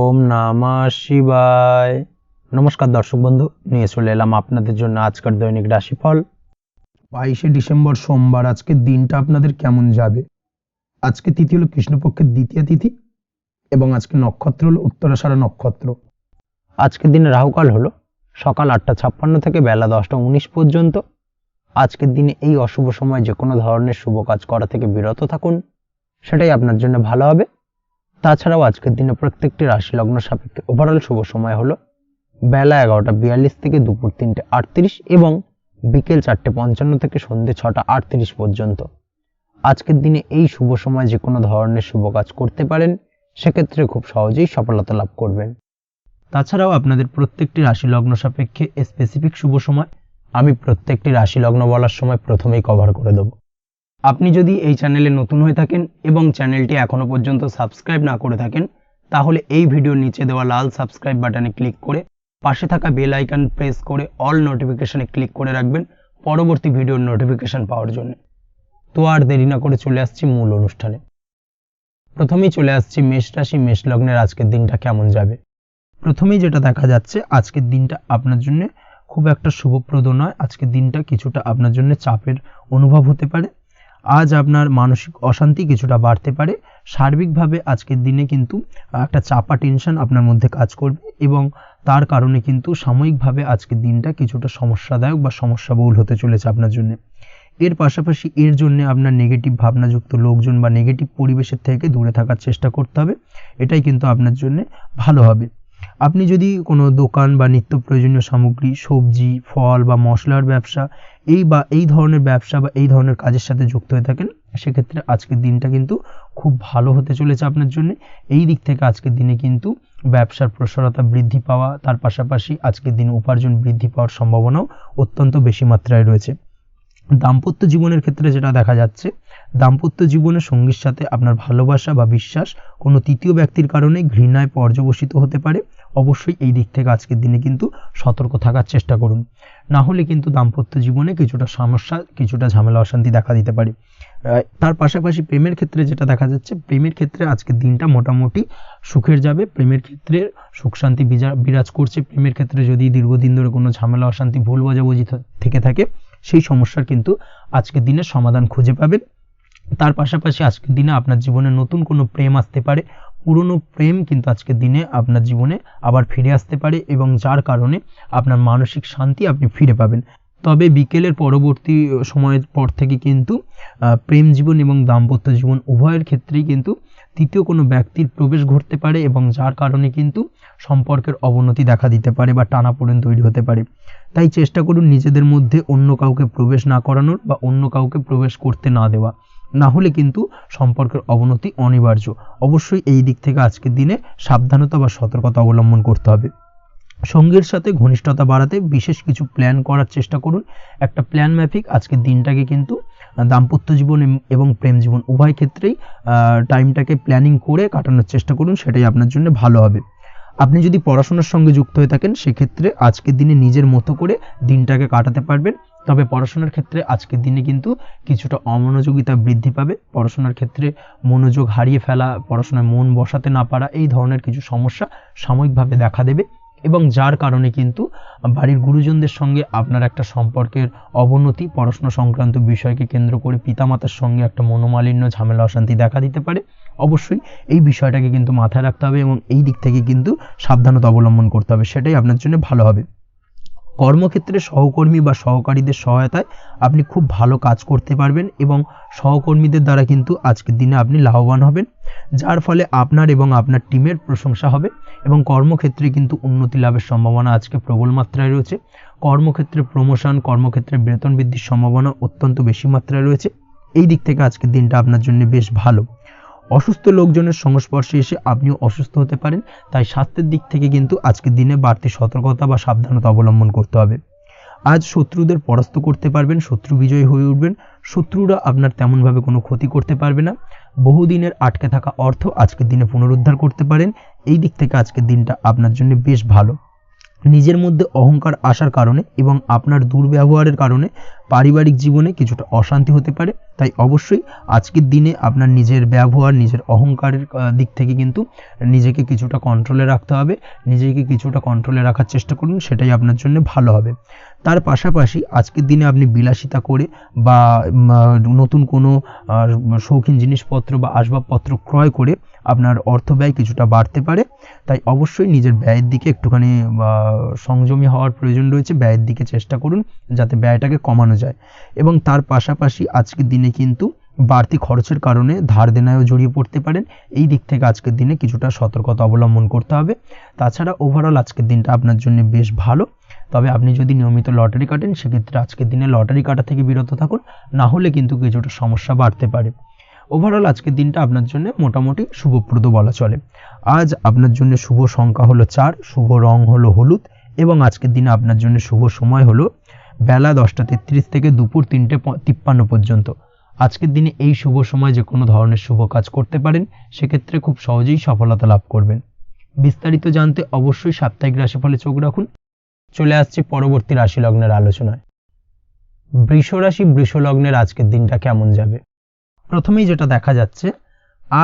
ওম নমঃ শিবায়। নমস্কার দর্শক বন্ধু, নিয়ে চলে এলাম আপনাদের জন্য আজকের দৈনিক রাশিফল 22শে ডিসেম্বর সোমবার। আজকের দিনটা আপনাদের কেমন যাবে? আজকে তিথি হলো কৃষ্ণপক্ষের দ্বিতীয় তিথি এবং আজকে নক্ষত্র হলো উত্তরাষাঢ়া নক্ষত্র। আজকের দিনে রাহুকাল হলো সকাল 8:56 থেকে বেলা 10:19 পর্যন্ত। আজকের দিনে এই অশুভ সময় যে কোনো ধরনের শুভ কাজ করা থেকে বিরত থাকুন, সেটাই আপনার জন্য ভালো হবে। তাছাড়াও আজকের দিনে প্রত্যেকটি রাশি লগ্ন সাপেক্ষে ওভারঅল শুভ সময় হলো বেলা 11:42 থেকে দুপুর 3:38 এবং বিকেল 4:55 থেকে সন্ধ্যে 6:38 পর্যন্ত। আজকের দিনে এই শুভ সময় যে কোনো ধরনের শুভ কাজ করতে পারেন, সেক্ষেত্রে খুব সহজেই সফলতা লাভ করবেন। তাছাড়াও আপনাদের প্রত্যেকটি রাশি লগ্ন সাপেক্ষে স্পেসিফিক শুভ সময় আমি প্রত্যেকটি রাশি লগ্ন বলার সময় প্রথমেই কভার করে দেব। আপনি যদি এই চ্যানেলে নতুন হয়ে থাকেন এবং চ্যানেলটি এখনো পর্যন্ত সাবস্ক্রাইব না করে থাকেন, তাহলে এই ভিডিওর নিচে দেওয়া লাল সাবস্ক্রাইব বাটনে ক্লিক করে পাশে থাকা বেল আইকন প্রেস করে অল নোটিফিকেশনে ক্লিক করে রাখবেন পরবর্তী ভিডিওর নোটিফিকেশন পাওয়ার জন্য। তো আর দেরি না করে চলে আসছি মূল অনুষ্ঠানে। প্রথমেই চলে আসছি মেষ রাশি মেষ লগ্নের আজকের দিনটা কেমন যাবে। প্রথমেই যেটা দেখা যাচ্ছে, আজকের দিনটা আপনার জন্য খুব একটা শুভপ্রদ নয়। আজকের দিনটা কিছুটা আপনার জন্য চাপের অনুভব হতে পারে। আজ আপনার মানসিক অশান্তি কিছুটা বাড়তে পারে। সার্বিকভাবে আজকের দিনে কিন্তু একটা চাপা টেনশন আপনার মধ্যে কাজ করবে এবং তার কারণে কিন্তু সাময়িকভাবে আজকের দিনটা কিছুটা সমস্যাদায়ক বা সমস্যাবহুল হতে চলেছে আপনার জন্য। এর পাশাপাশি এর জন্য আপনার নেগেটিভ ভাবনাযুক্ত লোকজন বা নেগেটিভ পরিবেশের থেকে দূরে থাকার চেষ্টা করতে হবে। এটাই কিন্তু আপনার জন্য ভালো হবে। আপনি যদি কোনো দোকান বা নিত্য প্রয়োজনীয় সামগ্রী, সবজি, ফল বা মশলার ব্যবসা এই ধরনের ব্যবসা বা এই ধরনের কাজের সাথে যুক্ত হয়ে থাকেন, সেক্ষেত্রে আজকের দিনটা কিন্তু খুব ভালো হতে চলেছে আপনার জন্য। এই দিক থেকে আজকের দিনে কিন্তু ব্যবসার প্রসারতা বৃদ্ধি পাওয়া, তার পাশাপাশি আজকের দিনে উপার্জন বৃদ্ধি পাওয়ার সম্ভাবনাও অত্যন্ত বেশি মাত্রায় রয়েছে। দাম্পত্য জীবনের ক্ষেত্রে যেটা দেখা যাচ্ছে, দাম্পত্য জীবনে সঙ্গীর সাথে আপনার ভালোবাসা বা বিশ্বাস কোনো তৃতীয় ব্যক্তির কারণে ঘৃণায় পর্যবসিত হতে পারে। অবশ্যই এই দিক থেকে আজকের দিনে কিন্তু সতর্ক থাকার চেষ্টা করুন, না হলে কিন্তু দাম্পত্য জীবনে কিছুটা সমস্যা, কিছুটা ঝামেলা অশান্তি দেখা দিতে পারে। তার পাশাপাশি প্রেমের ক্ষেত্রে যেটা দেখা যাচ্ছে, প্রেমের ক্ষেত্রে আজকের দিনটা মোটামুটি সুখের যাবে। প্রেমের ক্ষেত্রে সুখ শান্তি বিরাজ করছে। প্রেমের ক্ষেত্রে যদি দীর্ঘদিন ধরে কোনো ঝামেলা অশান্তি ভুল বোঝাবুঝি থেকে থাকে, সেই সমস্যার কিন্তু আজকের দিনে সমাধান খুঁজে পাবেন। তার পাশাপাশি আজকের দিনে আপনার জীবনে নতুন কোনো প্রেম আসতে পারে। পুরনো প্রেম কিন্তু আজকের দিনে আপনার জীবনে আবার ফিরে আসতে পারে এবং যার কারণে আপনার মানসিক শান্তি আপনি ফিরে পাবেন। তবে বিকেলের পরবর্তী সময়ের পর থেকে কিন্তু প্রেম জীবন এবং দাম্পত্য জীবন উভয়ের ক্ষেত্রেই কিন্তু তৃতীয় কোনো ব্যক্তির প্রবেশ ঘটতে পারে এবং যার কারণে কিন্তু সম্পর্কের অবনতি দেখা দিতে পারে বা টানাপোড়েন তৈরি হতে পারে। তাই চেষ্টা করুন নিজেদের মধ্যে অন্য কাউকে প্রবেশ না করানোর বা অন্য কাউকে প্রবেশ করতে না দেওয়া, না হলে কিন্তু সম্পর্কের অবনতি অনিবার্য। অবশ্যই এই দিক থেকে আজকের দিনে সাবধানতা বা সতর্কতা অবলম্বন করতে হবে। সঙ্গীর সাথে ঘনিষ্ঠতা বাড়াতে বিশেষ কিছু প্ল্যান করার চেষ্টা করুন। একটা প্ল্যান মাফিক আজকের দিনটাকে কিন্তু দাম্পত্য জীবন এবং প্রেম জীবন উভয় ক্ষেত্রেই টাইমটাকে প্ল্যানিং করে কাটানোর চেষ্টা করুন, সেটাই আপনার জন্য ভালো হবে। আপনি যদি পড়াশোনার সঙ্গে যুক্ত হয়ে থাকেন, সেক্ষেত্রে আজকের দিনে নিজের মতো করে দিনটাকে কাটাতে পারবেন। তবে পড়াশোনার ক্ষেত্রে আজকের দিনে কিন্তু কিছুটা অমনোযোগিতা বৃদ্ধি পাবে। পড়াশোনার ক্ষেত্রে মনোযোগ হারিয়ে ফেলা, পড়াশোনায় মন বসাতে না পারা, এই ধরনের কিছু সমস্যা সাময়িকভাবে দেখা দেবে এবং যার কারণে কিন্তু বাড়ির গুরুজনদের সঙ্গে আপনার একটা সম্পর্কের অবনতি, পড়াশোনা সংক্রান্ত বিষয়কে কেন্দ্র করে পিতামাতার সঙ্গে একটা মনোমালিন্য, ঝামেলা অশান্তি দেখা দিতে পারে। অবশ্যই এই বিষয়টাকে কিন্তু মাথায় রাখতে হবে এবং এই দিক থেকে কিন্তু সাবধানতা অবলম্বন করতে হবে, সেটাই আপনার জন্য ভালো হবে। কর্মক্ষেত্রে সহকর্মী বা সহকারীদের সহায়তায় আপনি খুব ভালো কাজ করতে পারবেন এবং সহকর্মীদের দ্বারা কিন্তু আজকের দিনে আপনি লাভবান হবেন, যার ফলে আপনার এবং আপনার টিমের প্রশংসা হবে এবং কর্মক্ষেত্রে কিন্তু উন্নতি লাভের সম্ভাবনা আজকে প্রবল মাত্রায় রয়েছে। কর্মক্ষেত্রে প্রমোশন, কর্মক্ষেত্রে বেতন বৃদ্ধির সম্ভাবনা অত্যন্ত বেশি মাত্রায় রয়েছে। এই দিক থেকে আজকের দিনটা আপনার জন্য বেশ ভালো। অসুস্থ লোকজনের সংস্পর্শে এসে আপনিও অসুস্থ হতে পারেন, তাই স্বাস্থ্যের দিক থেকে কিন্তু আজকের দিনে বাড়তি সতর্কতা বা সাবধানতা অবলম্বন করতে হবে। আজ শত্রুদের পরাস্ত করতে পারবেন, শত্রু বিজয়ী হয়ে উঠবেন। শত্রুরা আপনার তেমনভাবে কোনো ক্ষতি করতে পারবে না। বহুদিনের আটকে থাকা অর্থ আজকের দিনে পুনরুদ্ধার করতে পারেন। এই দিক থেকে আজকের দিনটা আপনার জন্য বেশ ভালো। নিজের মধ্যে অহংকার আসার কারণে এবং আপনার দুর্ব্যবহারের কারণে পারিবারিক জীবনে কিছুটা অশান্তি হতে পারে। তাই অবশ্যই আজকের দিনে আপনার নিজের ব্যবহার, নিজের অহংকারের দিক থেকে কিন্তু নিজেকে কিছুটা কন্ট্রোলে রাখতে হবে। নিজেকে কিছুটা কন্ট্রোলে রাখার চেষ্টা করুন, সেটাই আপনার জন্য ভালো হবে। তার পাশাপাশি আজকের দিনে আপনি বিলাসিতা করে বা নতুন কোনো শৌখিন জিনিসপত্র বা আসবাবপত্র ক্রয় করে আপনার অর্থ ব্যয় কিছুটা বাড়তে পারে। তাই অবশ্যই নিজের ব্যয়ের দিকে একটুখানি সংযমী হওয়ার প্রয়োজন রয়েছে। ব্যয়ের দিকে চেষ্টা করুন যাতে ব্যয়টাকে কমানো যায়। এবং তার পাশাপাশি আজকের দিনে কিন্তু বাড়তি খরচের কারণে ধার দেনায়ও জড়িয়ে পড়তে পারেন। এই দিক থেকে আজকের দিনে কিছুটা সতর্কতা অবলম্বন করতে হবে। তাছাড়া ওভারঅল আজকের দিনটা আপনার জন্য বেশ ভালো। তবে আপনি যদি নিয়মিত লটারি কাটেন সেক্ষেত্রে আজকের দিনে লটারি কাটা থেকে বিরত থাকুন, না হলে কিন্তু কিছুটা সমস্যা বাড়তে পারে। ওভারঅল আজকের দিনটা আপনার জন্য মোটামুটি শুভপ্রদ বলা চলে। আজ আপনার জন্য শুভ সংখ্যা হলো 4, শুভ রং হলো হলুদ এবং আজকের দিনে আপনার জন্য শুভ সময় হলো বেলা 10:33 থেকে দুপুর 3:53 পর্যন্ত। আজকের দিনে এই শুভ সময় যে কোনো ধরনের শুভ কাজ করতে পারেন, সেক্ষেত্রে খুব সহজেই সফলতা লাভ করবেন। বিস্তারিত জানতে অবশ্যই সাপ্তাহিক রাশিফলে চোখ রাখুন। চলে আসছি পরবর্তী রাশি লগ্নের আলোচনায়। বৃষ রাশি, বৃষ লগ্নের আজকের দিনটা কেমন যাবে? প্রথমেই যেটা দেখা যাচ্ছে,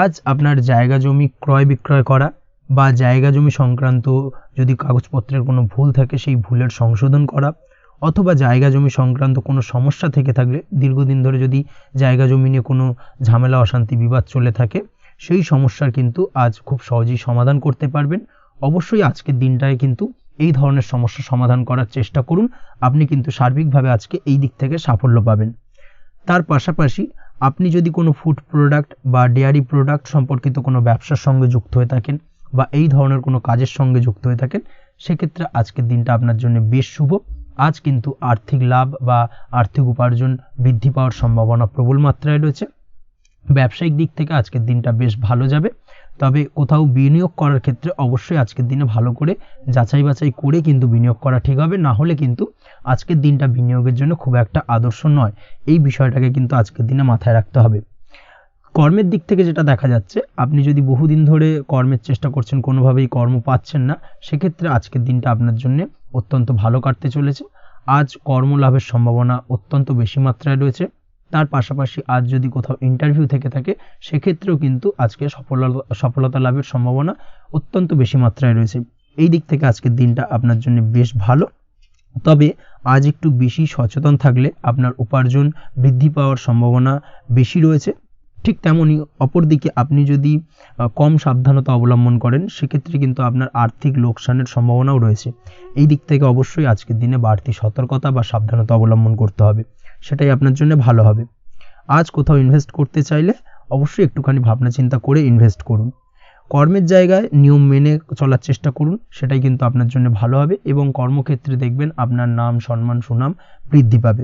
আজ আপনার জায়গা জমি ক্রয় বিক্রয় করা বা জায়গা জমি সংক্রান্ত যদি কাগজপত্রের কোনো ভুল থাকে সেই ভুলের সংশোধন করা, অথবা জায়গা জমি সংক্রান্ত কোনো সমস্যা থেকে থাকলে, দীর্ঘদিন ধরে যদি জায়গা জমি নিয়ে কোনো ঝামেলা অশান্তি বিবাদ চলে থাকে, সেই সমস্যার কিন্তু আজ খুব সহজেই সমাধান করতে পারবেন। অবশ্যই আজকের দিনটায় কিন্তু এই ধরনের সমস্যা সমাধান করার চেষ্টা করুন। আপনি কিন্তু সার্বিকভাবে আজকে এই দিক থেকে সাফল্য পাবেন। তার পাশাপাশি আপনি যদি কোনো ফুড প্রোডাক্ট বা ডেয়ারি প্রোডাক্ট সম্পর্কিত কোনো ব্যবসার সঙ্গে যুক্ত হয়ে থাকেন বা এই ধরনের কোনো কাজের সঙ্গে যুক্ত হয়ে থাকেন, সেক্ষেত্রে আজকের দিনটা আপনার জন্য বেশ শুভ। আজ কিন্তু আর্থিক লাভ বা আর্থিক উপার্জন বৃদ্ধি পাওয়ার সম্ভাবনা প্রবল মাত্রায় রয়েছে। ব্যবসায়িক দিক থেকে আজকের দিনটা বেশ ভালো যাবে। তবে কোথাও বিনিয়োগ করার ক্ষেত্রে অবশ্যই আজকের দিনে ভালো করে যাচাই বাছাই করে কিন্তু বিনিয়োগ করা ঠিক হবে, না হলে কিন্তু আজকের দিনটা বিনিয়োগের জন্য খুব একটা আদর্শ নয়। এই বিষয়টাকে কিন্তু আজকের দিনে মাথায় রাখতে হবে। কর্মের দিক থেকে যেটা দেখা যাচ্ছে, আপনি যদি বহুদিন ধরে কর্মের চেষ্টা করছেন, কোনোভাবেই কর্ম পাচ্ছেন না, সেক্ষেত্রে আজকের দিনটা আপনার জন্য অত্যন্ত ভালো কাটতে চলেছে। আজ কর্মলাভের সম্ভাবনা অত্যন্ত বেশি মাত্রায় রয়েছে। তার পাশাপাশি আজ যদি কোথাও ইন্টারভিউ থেকে থাকে, সেক্ষেত্রেও কিন্তু আজকে সফলতা লাভের সম্ভাবনা অত্যন্ত বেশি মাত্রায় রয়েছে। এই দিক থেকে আজকের দিনটা আপনার জন্য বেশ ভালো। তবে আজ একটু বেশি সচেতন থাকলে আপনার উপার্জন বৃদ্ধি পাওয়ার সম্ভাবনা বেশি রয়েছে। ঠিক তেমনই অপরদিকে আপনি যদি কম সাবধানতা অবলম্বন করেন, সেক্ষেত্রে কিন্তু আপনার আর্থিক লোকসানের সম্ভাবনাও রয়েছে। এই দিক থেকে অবশ্যই আজকের দিনে বাড়তি সতর্কতা বা সাবধানতা অবলম্বন করতে হবে, সেটাই আপনার জন্য ভালো হবে। আজ কোথাও ইনভেস্ট করতে চাইলে অবশ্যই একটুখানি ভাবনা চিন্তা করে ইনভেস্ট করুন। কর্মের জায়গায় নিয়ম মেনে চলার চেষ্টা করুন, সেটাই কিন্তু আপনার জন্য ভালো হবে এবং কর্মক্ষেত্রে দেখবেন আপনার নাম, সম্মান, সুনাম বৃদ্ধি পাবে।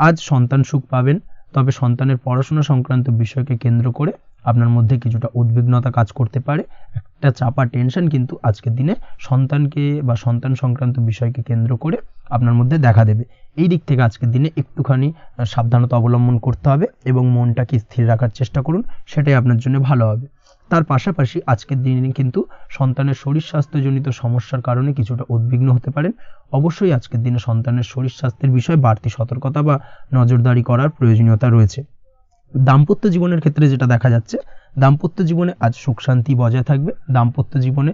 আজ সন্তান সুখ পাবেন, তবে সন্তানের পড়াশোনা সংক্রান্ত বিষয়কে কেন্দ্র করে আপনার মধ্যে কিছুটা উদ্বিগ্নতা কাজ করতে পারে। একটা চাপা টেনশন কিন্তু আজকের দিনে সন্তানকে বা সন্তান সংক্রান্ত বিষয়কে কেন্দ্র করে আপনার মধ্যে দেখা দেবে। এই দিক থেকে আজকের দিনে একটুখানি সাবধানতা অবলম্বন করতে হবে এবং মনটাকে স্থির রাখার চেষ্টা করুন, সেটাই আপনার জন্য ভালো হবে। তার পাশাপাশি আজকের দিনে কিন্তু সন্তানের শরীর স্বাস্থ্যজনিত সমস্যার কারণে কিছুটা উদ্বিগ্ন হতে পারেন। অবশ্যই আজকের দিনে সন্তানের শরীর স্বাস্থ্যের বিষয়ে বাড়তি সতর্কতা বা নজরদারি করার প্রয়োজনীয়তা রয়েছে। দাম্পত্য জীবনের ক্ষেত্রে যেটা দেখা যাচ্ছে, দাম্পত্য জীবনে আজ সুখ শান্তি বজায় থাকবে। দাম্পত্য জীবনে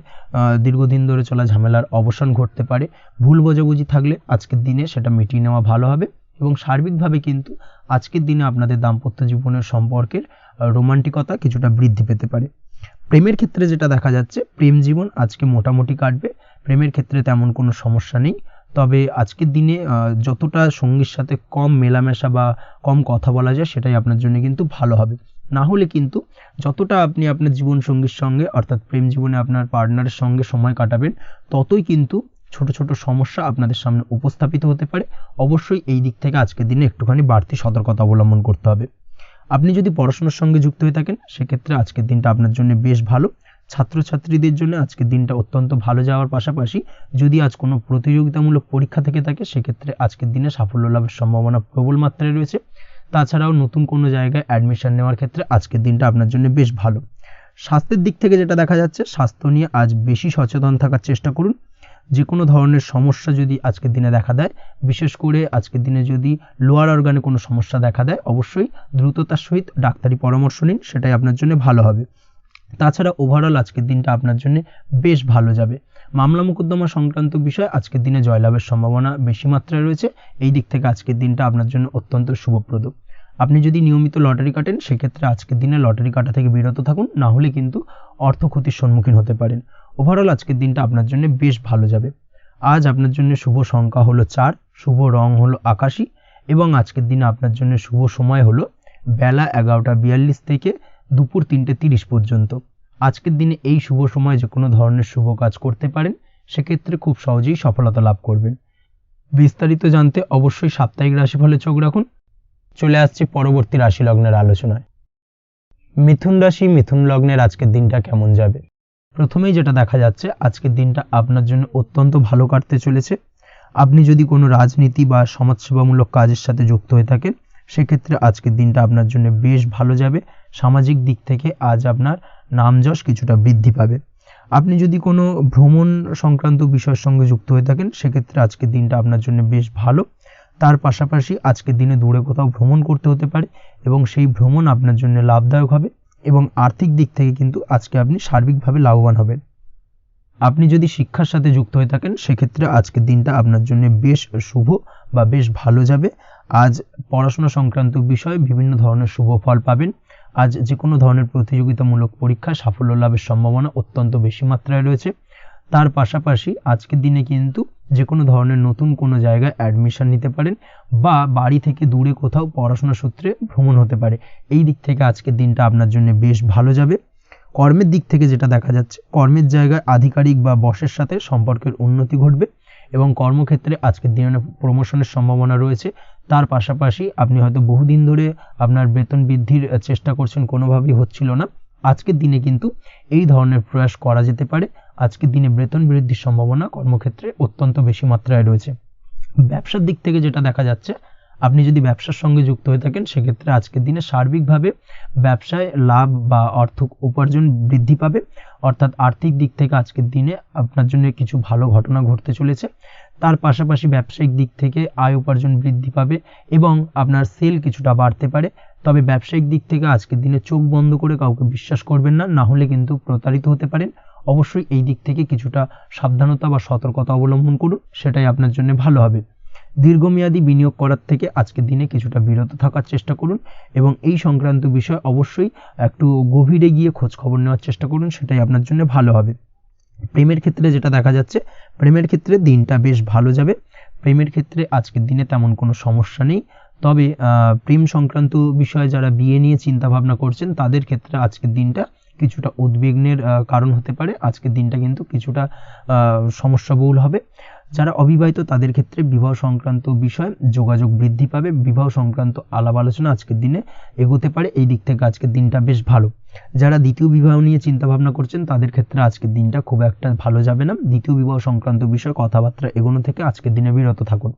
দীর্ঘদিন ধরে চলা ঝামেলার অবসান ঘটতে পারে। ভুল বোঝাবুঝি থাকলে আজকের দিনে সেটা মিটিয়ে নেওয়া ভালো হবে এবং সার্বিকভাবে কিন্তু আজকের দিনে আপনাদের দাম্পত্য জীবনের সম্পর্কের রোমান্টিকতা কিছুটা বৃদ্ধি পেতে পারে। প্রেমের ক্ষেত্রে যেটা দেখা যাচ্ছে, প্রেম জীবন আজকে মোটামুটি কাটবে। প্রেমের ক্ষেত্রে তেমন কোনো সমস্যা নেই। তবে আজকের দিনে যতটা সঙ্গীর সাথে কম মেলামেশা বা কম কথা বলা যায়, সেটাই আপনার জন্য কিন্তু ভালো হবে। না হলে কিন্তু যতটা আপনি আপনার জীবন সঙ্গীর সঙ্গে অর্থাৎ প্রেম জীবনে আপনার পার্টনারের সঙ্গে সময় কাটাবেন, ততই কিন্তু ছোট ছোট সমস্যা আপনাদের সামনে উপস্থাপিত হতে পারে। অবশ্যই এই দিক থেকে আজকের দিনে একটুখানি বাড়তি সতর্কতা অবলম্বন করতে হবে। আপনি যদি পড়াশোনার সঙ্গে যুক্ত হয়ে থাকেন, সেক্ষেত্রে আজকের দিনটা আপনার জন্য বেশ ভালো। ছাত্রছাত্রীদের জন্য আজকের দিনটা অত্যন্ত ভালো যাওয়ার পাশাপাশি যদি আজ কোনো প্রতিযোগিতামূলক পরীক্ষা থেকে থাকে, সেক্ষেত্রে আজকের দিনে সাফল্য লাভের সম্ভাবনা প্রবল মাত্রায় রয়েছে। তাছাড়াও নতুন কোনো জায়গায় অ্যাডমিশন নেওয়ার ক্ষেত্রে আজকের দিনটা আপনার জন্য বেশ ভালো। স্বাস্থ্যের দিক থেকে যেটা দেখা যাচ্ছে, স্বাস্থ্য নিয়ে আজ বেশি সচেতন থাকার চেষ্টা করুন। যে কোনো ধরনের সমস্যা যদি আজকের দিনে দেখা দেয়, বিশেষ করে আজকের দিনে যদি লোয়ার অর্গানে কোনো সমস্যা দেখা দেয়, অবশ্যই দ্রুততার সহিত ডাক্তারি পরামর্শ নিন, সেটাই আপনার জন্য ভালো হবে। তাছাড়া ওভারঅল আজকের দিনটা আপনার জন্য বেশ ভালো যাবে। মামলা মোকদ্দমা সংক্রান্ত বিষয় আজকের দিনে জয়লাভের সম্ভাবনা বেশি মাত্রায় রয়েছে। এই দিক থেকে আজকের দিনটা আপনার জন্য অত্যন্ত শুভপ্রদ। আপনি যদি নিয়মিত লটারি কাটেন, সেক্ষেত্রে আজকের দিনে লটারি কাটা থেকে বিরত থাকুন, না হলে কিন্তু অর্থ ক্ষতির সম্মুখীন হতে পারেন। ওভারঅল আজকের দিনটা আপনার জন্য বেশ ভালো যাবে। আজ আপনার জন্য শুভ সংখ্যা হলো 4, শুভ রং হলো আকাশী, এবং আজকের দিনে আপনার জন্য শুভ সময় হলো বেলা 11:42 থেকে দুপুর 3:30 পর্যন্ত। আজকের দিনে এই শুভ সময় যে কোনো ধরনের শুভ কাজ করতে পারেন, সেক্ষেত্রে খুব সহজেই সফলতা লাভ করবেন। বিস্তারিত জানতে অবশ্যই সাপ্তাহিক রাশিফলে চোখ রাখুন। চলে আসছি পরবর্তী রাশি লগ্নের আলোচনায়। মিথুন রাশি, মিথুন লগ্নের আজকের দিনটা কেমন যাবে? প্রথমেই যেটা দেখা যাচ্ছে, আজকের দিনটা আপনার জন্য অত্যন্ত ভালো কাটতে চলেছে। আপনি যদি কোনো রাজনীতি বা সমাজসেবামূলক কাজের সাথে যুক্ত হয়ে থাকেন, সেক্ষেত্রে আজকের দিনটা আপনার জন্য বেশ ভালো যাবে। সামাজিক দিক থেকে আজ আপনার নামযশ কিছুটা বৃদ্ধি পাবে। আপনি যদি কোনো ভ্রমণ সংক্রান্ত বিষয়ের সঙ্গে যুক্ত হয়ে থাকেন, সেক্ষেত্রে আজকের দিনটা আপনার জন্য বেশ ভালো। তার পাশাপাশি আজকের দিনে দূরে কোথাও ভ্রমণ করতে হতে পারে, এবং সেই ভ্রমণ আপনার জন্য লাভদায়ক হবে, এবং আর্থিক দিক থেকে কিন্তু আজকে আপনি সার্বিকভাবে লাভবান হবেন। আপনি যদি শিক্ষার সাথে যুক্ত হয়ে থাকেন, সেক্ষেত্রে আজকের দিনটা আপনার জন্য বেশ শুভ বা বেশ ভালো যাবে। আজ পড়াশোনা সংক্রান্ত বিষয়ে বিভিন্ন ধরনের শুভ ফল পাবেন। আজ যে কোনো ধরনের প্রতিযোগিতামূলক পরীক্ষায় সাফল্য লাভের সম্ভাবনা অত্যন্ত বেশি মাত্রায় রয়েছে। তার পাশাপাশি আজকের দিনে কিন্তু যে কোনো ধরনের নতুন কোনো জায়গায় অ্যাডমিশন নিতে পারেন, বা বাড়ি থেকে দূরে কোথাও পড়াশোনা সূত্রে ভ্রমণ হতে পারে। এই দিক থেকে আজকের দিনটা আপনার জন্য বেশ ভালো যাবে। কর্মের দিক থেকে যেটা দেখা যাচ্ছে, কর্মের জায়গায় আধিকারিক বা বসের সাথে সম্পর্কের উন্নতি ঘটবে, এবং কর্মক্ষেত্রে আজকের দিনে প্রমোশনের সম্ভাবনা রয়েছে। তার পাশাপাশি আপনি হয়তো বহুদিন ধরে আপনার বেতন বৃদ্ধির চেষ্টা করছেন, কোনোভাবেই হচ্ছিল না। আজকের দিনে কিন্তু এই ধরনের প্রয়াস করা যেতে পারে। আজকের দিনে বেতন বৃদ্ধির সম্ভাবনা কর্মক্ষেত্রে অত্যন্ত বেশি মাত্রায় রয়েছে। ব্যবসার দিক থেকে যেটা দেখা যাচ্ছে, আপনি যদি ব্যবসার সঙ্গে যুক্ত হয়ে থাকেন, সেক্ষেত্রে আজকের দিনে সার্বিকভাবে ব্যবসায় লাভ বা অর্থ উপার্জন বৃদ্ধি পাবে। অর্থাৎ আর্থিক দিক থেকে আজকের দিনে আপনার জন্য কিছু ভালো ঘটনা ঘটতে চলেছে। তার পাশাপাশি ব্যবসায়িক দিক থেকে আয় উপার্জন বৃদ্ধি পাবে, এবং আপনার সেল কিছুটা বাড়তে পারে। তবে ব্যবসায়িক দিক থেকে আজকের দিনে চোখ বন্ধ করে কাউকে বিশ্বাস করবেন না, না হলে কিন্তু প্রতারিত হতে পারেন। অবশ্যই এই দিক থেকে কিছুটা সাবধানতা বা সতর্কতা অবলম্বন করুন, সেটাই আপনার জন্য ভালো হবে। দীর্ঘমেয়াদী বিনিয়োগ করার থেকে আজকের দিনে কিছুটা বিরত থাকার চেষ্টা করুন, এবং এই সংক্রান্ত বিষয় অবশ্যই একটু গভীরে গিয়ে খোঁজ খবর নেওয়ার চেষ্টা করুন, সেটাই আপনার জন্য ভালো হবে। প্রেমের ক্ষেত্রে যেটা দেখা যাচ্ছে, প্রেমের ক্ষেত্রে দিনটা বেশ ভালো যাবে। প্রেমের ক্ষেত্রে আজকের দিনে তেমন কোনো সমস্যা নেই। তবে প্রেম সংক্রান্ত বিষয়ে যারা বিয়ে নিয়ে চিন্তা ভাবনা করছেন, তাদের ক্ষেত্রে আজকের দিনটা কিছুটা উদ্বিগ্নের কারণ হতে পারে। আজকের দিনটা কিন্তু কিছুটা সমস্যাবহুল হবে। যারা অবিবাহিত, তাদের ক্ষেত্রে বিবাহ সংক্রান্ত বিষয় যোগাযোগ বৃদ্ধি পাবে। বিবাহ সংক্রান্ত আলাপ আলোচনা আজকের দিনে এগোতে পারে। এই দিক থেকে আজকের দিনটা বেশ ভালো। যারা দ্বিতীয় বিবাহ নিয়ে চিন্তা ভাবনা করছেন, তাদের ক্ষেত্রে আজকের দিনটা খুব একটা ভালো যাবে না। দ্বিতীয় বিবাহ সংক্রান্ত বিষয়ে কথাবার্তা এগোনো থেকে আজকের দিনে বিরত থাকুন।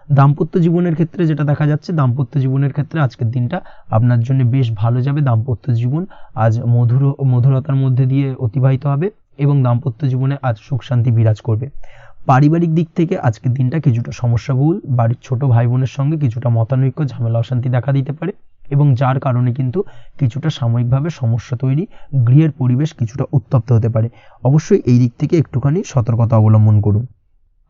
দাম্পত্য জীবনের ক্ষেত্রে যেটা দেখা যাচ্ছে, দাম্পত্য জীবনের ক্ষেত্রে আজকের দিনটা আপনার জন্য বেশ ভালো যাবে। দাম্পত্য জীবন আজ মধুরতার মধ্যে দিয়ে অতিবাহিত হবে, এবং দাম্পত্য জীবনে আজ সুখ শান্তি বিরাজ করবে। পারিবারিক দিক থেকে আজকের দিনটা কিছুটা সমস্যাবহুল। বাড়ির ছোট ভাই বোনের সঙ্গে কিছুটা মতানৈক্য, ঝামেলা অশান্তি দেখা দিতে পারে, এবং যার কারণে কিন্তু কিছুটা সাময়িকভাবে সমস্যা তৈরি, গৃহের পরিবেশ কিছুটা উত্তপ্ত হতে পারে। অবশ্যই এই দিক থেকে একটুখানি সতর্কতা অবলম্বন করুন।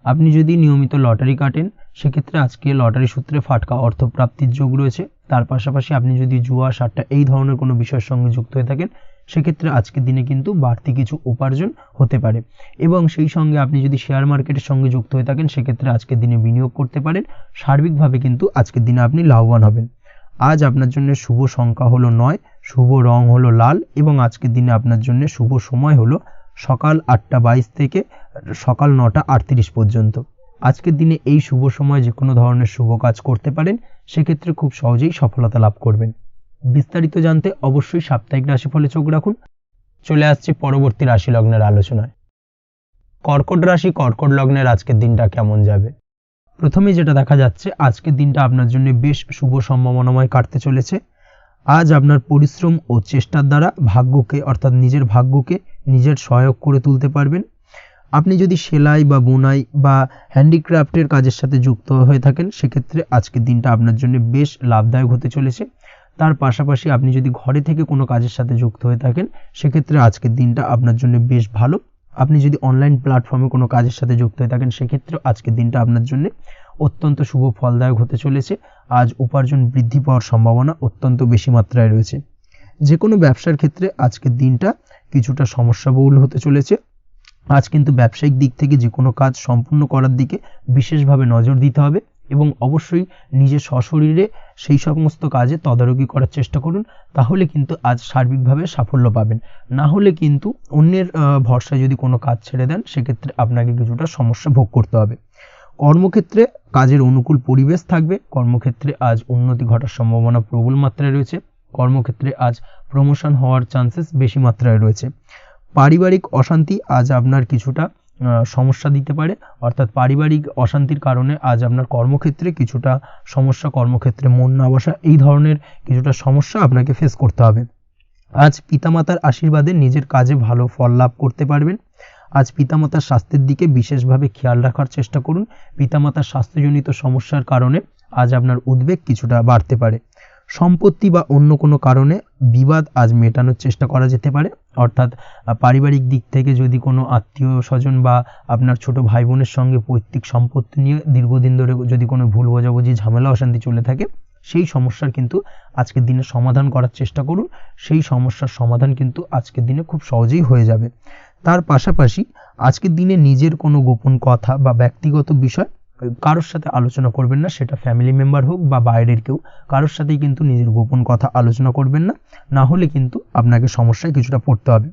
আপনি যদি নিয়মিত লটারি কাটেন, সেক্ষেত্রে আজকে লটারি সূত্রে ফাটকা অর্থ প্রাপ্তির যোগ রয়েছে। তার পাশাপাশি আপনি যদি জুয়া, সাট্টা এই ধরনের কোনো বিষয়ের সঙ্গে যুক্ত হয়ে থাকেন, সেক্ষেত্রে আজকের দিনে কিন্তু বাড়তি কিছু উপার্জন হতে পারে। এবং সেই সঙ্গে আপনি যদি শেয়ার মার্কেটের সঙ্গে যুক্ত হয়ে থাকেন, সেক্ষেত্রে আজকের দিনে বিনিয়োগ করতে পারেন। সার্বিকভাবে কিন্তু আজকের দিনে আপনি লাভবান হবেন। আজ আপনার জন্য শুভ সংখ্যা হলো 9, শুভ রং হলো লাল, এবং আজকের দিনে আপনার জন্য শুভ সময় হলো সকাল 8:22 থেকে সকাল 9:38 পর্যন্ত। আজকের দিনে এই শুভ সময় যে কোনো ধরনের শুভ কাজ করতে পারেন, সেক্ষেত্রে খুব সহজেই সফলতা লাভ করবেন। বিস্তারিত জানতে অবশ্যই সাপ্তাহিক রাশিফলে চোখ রাখুন। চলে আসছি পরবর্তী রাশি লগ্নের আলোচনায়। কর্কট রাশি, কর্কট লগ্নের আজকের দিনটা কেমন যাবে? প্রথমেই যেটা দেখা যাচ্ছে, আজকের দিনটা আপনার জন্য বেশ শুভ সম্ভাবনাময় কাটতে চলেছে। আজ আপনার পরিশ্রম ও চেষ্টার দ্বারা ভাগ্যকে, অর্থাৎ নিজের ভাগ্যকে নিজের সহায়ক করে তুলতে পারবেন। আপনি যদি সেলাই বা বুনাই বা হ্যান্ডিক্রাফটের কাজের সাথে যুক্ত হয়ে থাকেন সেক্ষেত্রে আজকের দিনটা আপনার জন্য বেশ লাভদায়ক হতে চলেছে। তার পাশাপাশি আপনি যদি ঘরে থেকে কোনো কাজের সাথে যুক্ত হয়ে থাকেন সেক্ষেত্রে আজকের দিনটা আপনার জন্য বেশ ভালো। আপনি যদি অনলাইন প্ল্যাটফর্মে কোনো কাজের সাথে যুক্ত হয়ে থাকেন সেক্ষেত্রে আজকের দিনটা আপনার জন্য অত্যন্ত শুভ ফলদায়ক হতে চলেছে। আজ উপার্জন বৃদ্ধি পাওয়ার সম্ভাবনা অত্যন্ত বেশি মাত্রায় রয়েছে। যে কোনো ব্যবসার ক্ষেত্রে আজকের দিনটা কিছুটা সমস্যাবহুল হতে চলেছে। আজ কিন্তু ব্যবসায়িক দিক থেকে যে কোনো কাজ সম্পূর্ণ করার দিকে বিশেষভাবে নজর দিতে হবে এবং অবশ্যই নিজের সশরীরে সেই সমস্ত কাজে তদারকি করার চেষ্টা করুন, তাহলে কিন্তু আজ সার্বিকভাবে সাফল্য পাবেন। না হলে কিন্তু অন্যের ভরসায় যদি কোনো কাজ ছেড়ে দেন সেক্ষেত্রে আপনাকে কিছুটা সমস্যা ভোগ করতে হবে। কর্মক্ষেত্রে কাজের অনুকূল পরিবেশ থাকবে। কর্মক্ষেত্রে আজ উন্নতি ঘটার সম্ভাবনা প্রবল মাত্রায় রয়েছে। কর্মক্ষেত্রে আজ প্রমোশন হওয়ার চান্সেস বেশি মাত্রায় রয়েছে। পারিবারিক অশান্তি আজ আপনার কিছুটা সমস্যা দিতে পারে, অর্থাৎ পারিবারিক অশান্তির কারণে আজ আপনার কর্মক্ষেত্রে কিছুটা সমস্যা, কর্মক্ষেত্রে মন না বসা, এই ধরনের কিছুটা সমস্যা আপনাকে ফেস করতে হবে। আজ পিতামাতার আশীর্বাদে নিজের কাজে ভালো ফল লাভ করতে পারবেন। আজ পিতামাতার স্বাস্থ্যের দিকে বিশেষভাবে খেয়াল রাখার চেষ্টা করুন। পিতামাতার স্বাস্থ্যজনিত সমস্যার কারণে আজ আপনার উদ্বেগ কিছুটা বাড়তে পারে। সম্পত্তি বা অন্য কোনো কারণে বিবাদ আজ মেটানোর চেষ্টা করা যেতে পারে, অর্থাৎ পারিবারিক দিক থেকে যদি কোনো আত্মীয় স্বজন বা আপনার ছোট ভাই বোনের সঙ্গে পৈতৃক সম্পত্তি নিয়ে দীর্ঘদিন ধরে যদি কোনো ভুল বোঝাবুঝি, ঝামেলা অশান্তি চলে থাকে সেই সমস্যার কিন্তু আজকের দিনে সমাধান করার চেষ্টা করুন। সেই সমস্যার সমাধান কিন্তু আজকের দিনে খুব সহজেই হয়ে যাবে। তার পাশাপাশি আজকের দিনে নিজের কোনো গোপন কথা বা ব্যক্তিগত বিষয় কারোর সাথে আলোচনা করবেন না, সেটা ফ্যামিলি মেম্বার হোক বা বাইরের কেউ, কারোর সাথেই কিন্তু নিজের গোপন কথা আলোচনা করবেন না, না হলে কিন্তু আপনাকে সমস্যায় কিছুটা পড়তে হবে।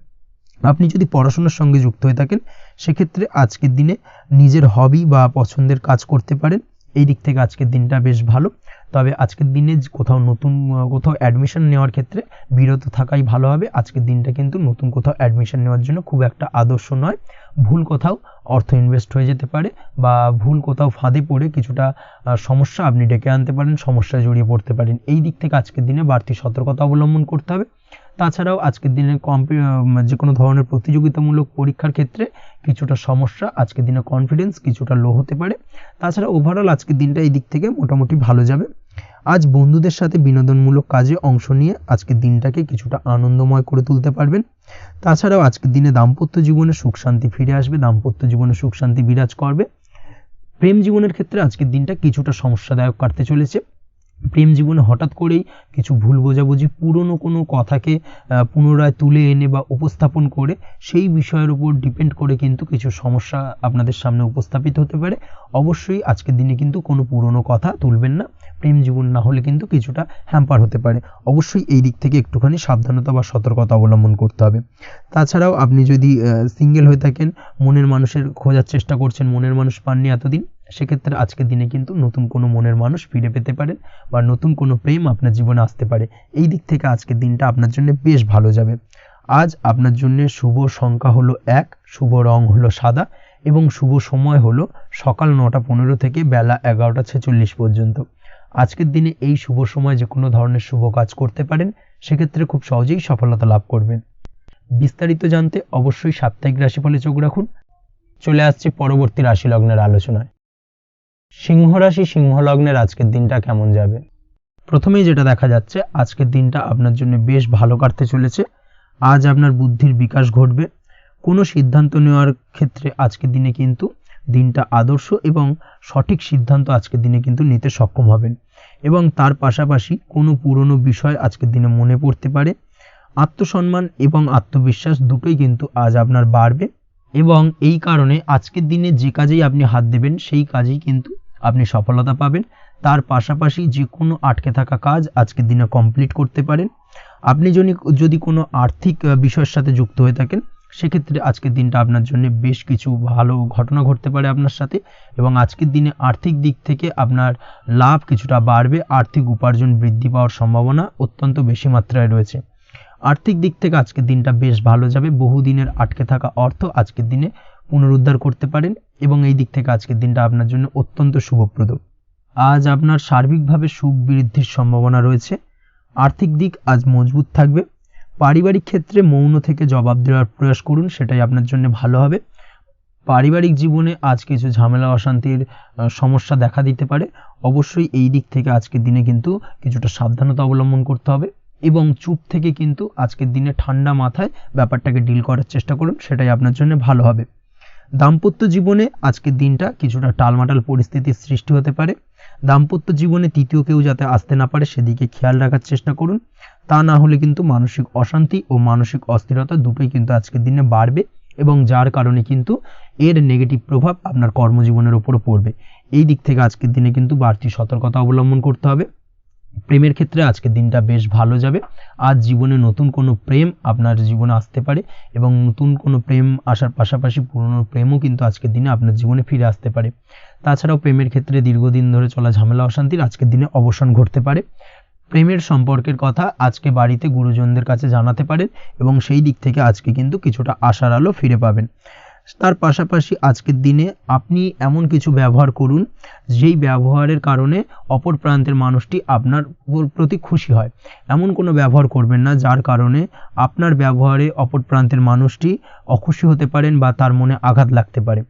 আপনি যদি পড়াশোনার সঙ্গে যুক্ত হয়ে থাকেন সেক্ষেত্রে আজকের দিনে নিজের হবি বা পছন্দের কাজ করতে পারেন। এই দিক থেকে আজকের দিনটা বেশ ভালো। তবে আজকের দিনে কোথাও অ্যাডমিশন নেওয়ার ক্ষেত্রে বিরত থাকাই ভালো হবে। আজকের দিনটা কিন্তু নতুন কোথাও অ্যাডমিশন নেওয়ার জন্য খুব একটা আদর্শ নয়। ভুল কোথাও অর্থ ইনভেস্ট হয়ে যেতে পারে বা ভুল কোথাও ফাঁদে পড়ে কিছুটা সমস্যা আপনি ডেকে আনতে পারেন, সমস্যায় জড়িয়ে পড়তে পারেন। এই দিক থেকে আজকের দিনে বাড়তি সতর্কতা অবলম্বন করতে হবে। তাছাড়াও আজকের দিনে যে কোনো ধরনের প্রতিযোগিতামূলক পরীক্ষার ক্ষেত্রে কিছুটা সমস্যা, আজকের দিনে কনফিডেন্স কিছুটা লো হতে পারে। তাছাড়া ওভারঅল আজকের দিনটা এই দিক থেকে মোটামুটি ভালো যাবে। আজ বন্ধুদের সাথে বিনোদনমূলক কাজে অংশ নিয়ে আজকের দিনটাকে কিছুটা আনন্দময় করে তুলতে পারবেন। তাছাড়াও আজকের দিনে দাম্পত্য জীবনে সুখ শান্তি ফিরে আসবে, দাম্পত্য জীবনে সুখ শান্তি বিরাজ করবে। প্রেম জীবনের ক্ষেত্রে আজকের দিনটা কিছুটা সমস্যাদায়ক কাটতে চলেছে। প্রেম জীবনে হঠাৎ করেই কিছু ভুল বোঝাবুঝি, পুরনো কোনো কথাকে পুনরায় তুলে এনে বা উপস্থাপন করে সেই বিষয়ের উপর ডিপেন্ড করে কিন্তু কিছু সমস্যা আপনাদের সামনে উপস্থাপিত হতে পারে। অবশ্যই আজকের দিনে কিন্তু কোনো পুরনো কথা তুলবেন না, প্রেম জীবন না হলে কিন্তু কিছুটা হ্যাম্পার হতে পারে। অবশ্যই এই দিক থেকে একটুখানি সাবধানতা বা সতর্কতা অবলম্বন করতে হবে। তাছাড়াও আপনি যদি সিঙ্গেল হয়ে থাকেন, মনের মানুষের খোঁজার চেষ্টা করছেন, মনের মানুষ পাননি এতদিন, সেক্ষেত্রে আজকের দিনে কিন্তু নতুন কোনো মনের মানুষ ফিরে পেতে পারেন বা নতুন কোনো প্রেম আপনার জীবনে আসতে পারে। এই দিক থেকে আজকের দিনটা আপনার জন্য বেশ ভালো যাবে। আজ আপনার জন্য শুভ সংখ্যা হলো 1, শুভ রং হলো সাদা এবং শুভ সময় হলো সকাল 9:15 থেকে বেলা 11:46 পর্যন্ত। আজকের দিনে এই শুভ সময় যে কোনো ধরনের শুভ কাজ করতে পারেন, সেক্ষেত্রে খুব সহজেই সফলতা লাভ করবেন। বিস্তারিত জানতে অবশ্যই সাপ্তাহিক রাশিফলে চোখ রাখুন। চলে আসছি পরবর্তী রাশি লগ্নের আলোচনায়। সিংহ রাশি, সিংহ লগ্নের আজকের দিনটা কেমন যাবে? প্রথমেই যেটা দেখা যাচ্ছে, আজকের দিনটা আপনার জন্য বেশ ভালো কাটতে চলেছে। আজ আপনার বুদ্ধির বিকাশ ঘটবে। কোনো সিদ্ধান্ত নেওয়ার ক্ষেত্রে আজকের দিনে কিন্তু দিনটা আদর্শ এবং সঠিক সিদ্ধান্ত আজকের দিনে কিন্তু নিতে সক্ষম হবেন এবং তার পাশাপাশি কোনো পুরনো বিষয় আজকের দিনে মনে পড়তে পারে। আত্মসম্মান এবং আত্মবিশ্বাস দুটোই কিন্তু আজ আপনার বাড়বে এবং এই কারণে আজকের দিনে যে কাজেই আপনি হাত দেবেন সেই কাজেই কিন্তু আপনি সফলতা পাবেন। তার পাশাপাশি যে কোনো আটকে থাকা কাজ আজকের দিনে কমপ্লিট করতে পারেন। আপনি যদি কোনো আর্থিক বিষয়ের সাথে যুক্ত হয়ে থাকেন সেক্ষেত্রে আজকের দিনটা আপনার জন্য বেশ কিছু ভালো ঘটনা ঘটতে পারে আপনার সাথে এবং আজকের দিনে আর্থিক দিক থেকে আপনার লাভ কিছুটা বাড়বে। আর্থিক উপার্জন বৃদ্ধি পাওয়ার সম্ভাবনা অত্যন্ত বেশি মাত্রায় রয়েছে। আর্থিক দিক থেকে আজকের দিনটা বেশ ভালো যাবে। বহুদিনের আটকে থাকা অর্থ আজকের দিনে পুনরুদ্ধার করতে পারেন এবং এই দিক থেকে আজকের দিনটা আপনার জন্য অত্যন্ত শুভপ্রদ। আজ আপনার সার্বিকভাবে সুখ বৃদ্ধির সম্ভাবনা রয়েছে। আর্থিক দিক আজ মজবুত থাকবে। পারিবারিক ক্ষেত্রে মৌন থেকে জবাব দেওয়ার প্রয়াস করুন, সেটাই আপনার জন্য ভালো হবে। পারিবারিক জীবনে আজ কিছু ঝামেলা অশান্তির সমস্যা দেখা দিতে পারে। অবশ্যই এই দিক থেকে আজকের দিনে কিন্তু কিছুটা সাবধানতা অবলম্বন করতে হবে এবং চুপ থেকে কিন্তু আজকের দিনে ঠান্ডা মাথায় ব্যাপারটাকে ডিল করার চেষ্টা করুন, সেটাই আপনার জন্য ভালো হবে। দাম্পত্য জীবনে আজকের দিনটা কিছুটা টালমাটাল পরিস্থিতির সৃষ্টি হতে পারে। দাম্পত্য জীবনে তৃতীয় কেউ যাতে আসতে না পারে সেদিকে খেয়াল রাখার চেষ্টা করুন, তা না হলে কিন্তু মানসিক অশান্তি ও মানসিক অস্থিরতা দুটোই কিন্তু আজকের দিনে বাড়বে এবং যার কারণে কিন্তু এর নেগেটিভ প্রভাব আপনার কর্মজীবনের উপরও পড়বে। এই দিক থেকে আজকের দিনে কিন্তু বাড়তি সতর্কতা অবলম্বন করতে হবে। প্রেমের ক্ষেত্রে আজকের দিনটা বেশ ভালো যাবে। আজ জীবনে নতুন কোনো প্রেম আপনার জীবনে আসতে পারে এবং নতুন কোনো প্রেম আসার পাশাপাশি পুরনো প্রেমও কিন্তু আজকের দিনে আপনার জীবনে ফিরে আসতে পারে। তাছাড়াও প্রেমের ক্ষেত্রে দীর্ঘদিন ধরে চলা ঝামেলা অশান্তির আজকের দিনে অবসান ঘটতে পারে। প্রেমের সম্পর্কের কথা আজকে বাড়িতে গুরুজনদের কাছে জানাতে পারেন এবং সেই দিক থেকে আজকে কিন্তু কিছুটা আশার আলো ফিরে পাবেন। তার পাশাপাশি আজকের দিনে আপনি এমন কিছু ব্যবহার করুন যেই ব্যবহারের কারণে অপর প্রান্তের মানুষটি আপনার প্রতি খুশি হয়। এমন কোনো ব্যবহার করবেন না যার কারণে আপনার ব্যবহারে অপর প্রান্তের মানুষটি অখুশি হতে পারেন বা তার মনে আঘাত লাগতে পারে।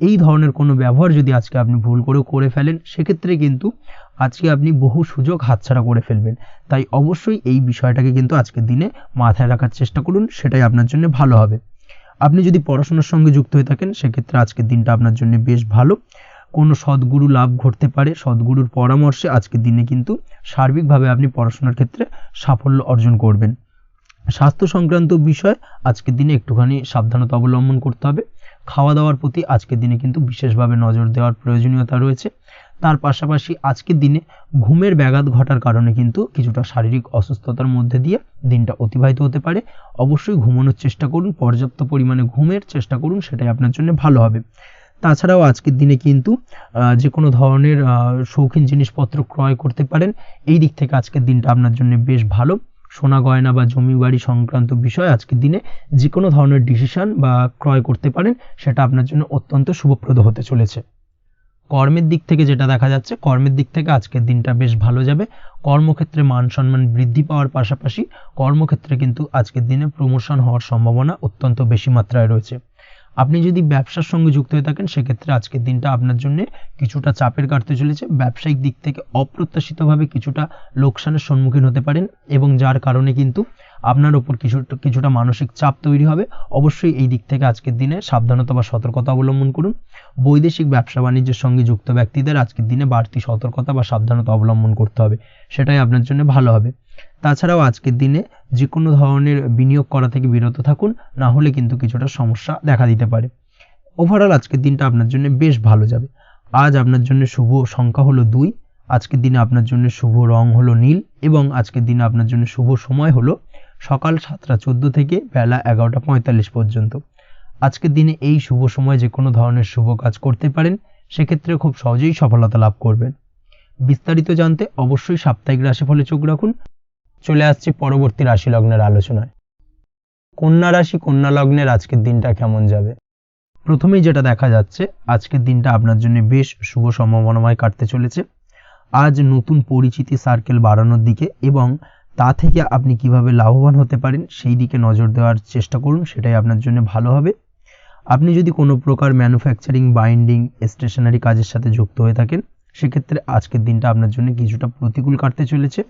এই ধরনের কোনো ব্যবহার যদি আজকে আপনি ভুল করে ফেলেন সেক্ষেত্রে কিন্তু আজকে আপনি বহু সুযোগ হাতছাড়া করে ফেলবেন। তাই অবশ্যই এই বিষয়টাকে কিন্তু আজকের দিনে মাথায় রাখার চেষ্টা করুন, সেটাই আপনার জন্য ভালো হবে। আপনি যদি পড়াশোনার সঙ্গে যুক্ত হয়ে থাকেন সেক্ষেত্রে আজকের দিনটা আপনার জন্য বেশ ভালো। কোনো সদ্গুরু লাভ ঘটতে পারে, সদ্গুরুর পরামর্শে আজকের দিনে কিন্তু সার্বিকভাবে আপনি পড়াশোনার ক্ষেত্রে সাফল্য অর্জন করবেন। স্বাস্থ্য সংক্রান্ত বিষয় আজকের দিনে একটুখানি সাবধানতা অবলম্বন করতে হবে। খাওয়া দাওয়ার প্রতি আজকের দিনে কিন্তু বিশেষভাবে নজর দেওয়ার প্রয়োজনীয়তা রয়েছে। তার পাশাপাশি আজকের দিনে ঘুমের ব্যাঘাত ঘটার কারণে কিন্তু কিছুটা শারীরিক অসুস্থতার মধ্যে দিয়ে দিনটা অতিবাহিত হতে পারে। অবশ্যই ঘুমানোর চেষ্টা করুন, পর্যাপ্ত পরিমাণে ঘুমের চেষ্টা করুন, সেটাই আপনার জন্য ভালো হবে। তাছাড়াও আজকের দিনে কিন্তু যে কোনো ধরনের শৌখিন জিনিসপত্র ক্রয় করতে পারেন। এই দিক থেকে আজকের দিনটা আপনার জন্য বেশ ভালো। সোনা গয়না বা জমি বাড়ি সংক্রান্ত বিষয় আজকের দিনে যে কোনো ধরনের ডিসিশন বা ক্রয় করতে পারেন, সেটা আপনার জন্য অত্যন্ত শুভপ্রদ হতে চলেছে। কর্মের দিক থেকে যেটা দেখা যাচ্ছে, কর্মের দিক থেকে আজকের দিনটা বেশ ভালো যাবে। কর্মক্ষেত্রে মান সম্মান বৃদ্ধি পাওয়ার পাশাপাশি কর্মক্ষেত্রে কিন্তু আজকের দিনে প্রমোশন হওয়ার সম্ভাবনা অত্যন্ত বেশি মাত্রায় রয়েছে। আপনি যদি ব্যবসার সঙ্গে যুক্ত হয়ে থাকেন সেক্ষেত্রে আজকের দিনটা আপনার জন্য কিছুটা চাপের কাটতে চলেছে। ব্যবসায়িক দিক থেকে অপ্রত্যাশিতভাবে কিছুটা লোকসানের সম্মুখীন হতে পারেন এবং যার কারণে কিন্তু আপনার ওপর কিছুটা মানসিক চাপ তৈরি হবে। অবশ্যই এই দিক থেকে আজকের দিনে সাবধানতা বা সতর্কতা অবলম্বন করুন। বৈদেশিক ব্যবসা বাণিজ্যের সঙ্গে যুক্ত ব্যক্তিদের আজকের দিনে বাড়তি সতর্কতা বা সাবধানতা অবলম্বন করতে হবে, সেটাই আপনার জন্য ভালো হবে। তাছাড়াও আজকের দিনে যে কোনো ধরনের বিনিয়োগ করা থেকে বিরত থাকুন, না হলে কিন্তু কিছুটা সমস্যা দেখা দিতে পারে। ওভারঅল আজকের দিনটা আপনার জন্য বেশ ভালো যাবে। আজ আপনার জন্য শুভ সংখ্যা হলো 2। আজকের দিনে আপনার জন্য শুভ রং হলো নীল এবং আজকের দিনে আপনার জন্য শুভ সময় হলো সকাল 7:14 থেকে বেলা 11:45 পর্যন্ত। আজকের দিনে এই শুভ সময় যে কোনো ধরনের শুভ কাজ করতে পারেন, সেক্ষেত্রে খুব সহজেই সফলতা লাভ করবেন। বিস্তারিত জানতে অবশ্যই সাপ্তাহিক রাশিফলে চোখ রাখুন। চলে আসছে পরবর্তী রাশি লগ্নের আলোচনায়। কন্যা রাশি, কন্যা লগ্নের আজকের দিনটা কেমন যাবে? প্রথমেই যেটা দেখা যাচ্ছে, আজকের দিনটা আপনার জন্য বেশ শুভ সম্ভাবনাময় কাটতে চলেছে। আজ নতুন পরিচিতি সার্কেল বাড়ানোর দিকে এবং তা থেকে আপনি কিভাবে লাভবান হতে পারেন সেই দিকে নজর দেওয়ার চেষ্টা করুন, সেটাই আপনার জন্য ভালো হবে। আপনি যদি কোনো প্রকার ম্যানুফ্যাকচারিং, বাইন্ডিং, স্টেশনারি কাজের সাথে যুক্ত হয়ে থাকেন সেক্ষেত্রে আজকের দিনটা আপনার জন্য কিছুটা প্রতিকূল কাটতে চলেছে।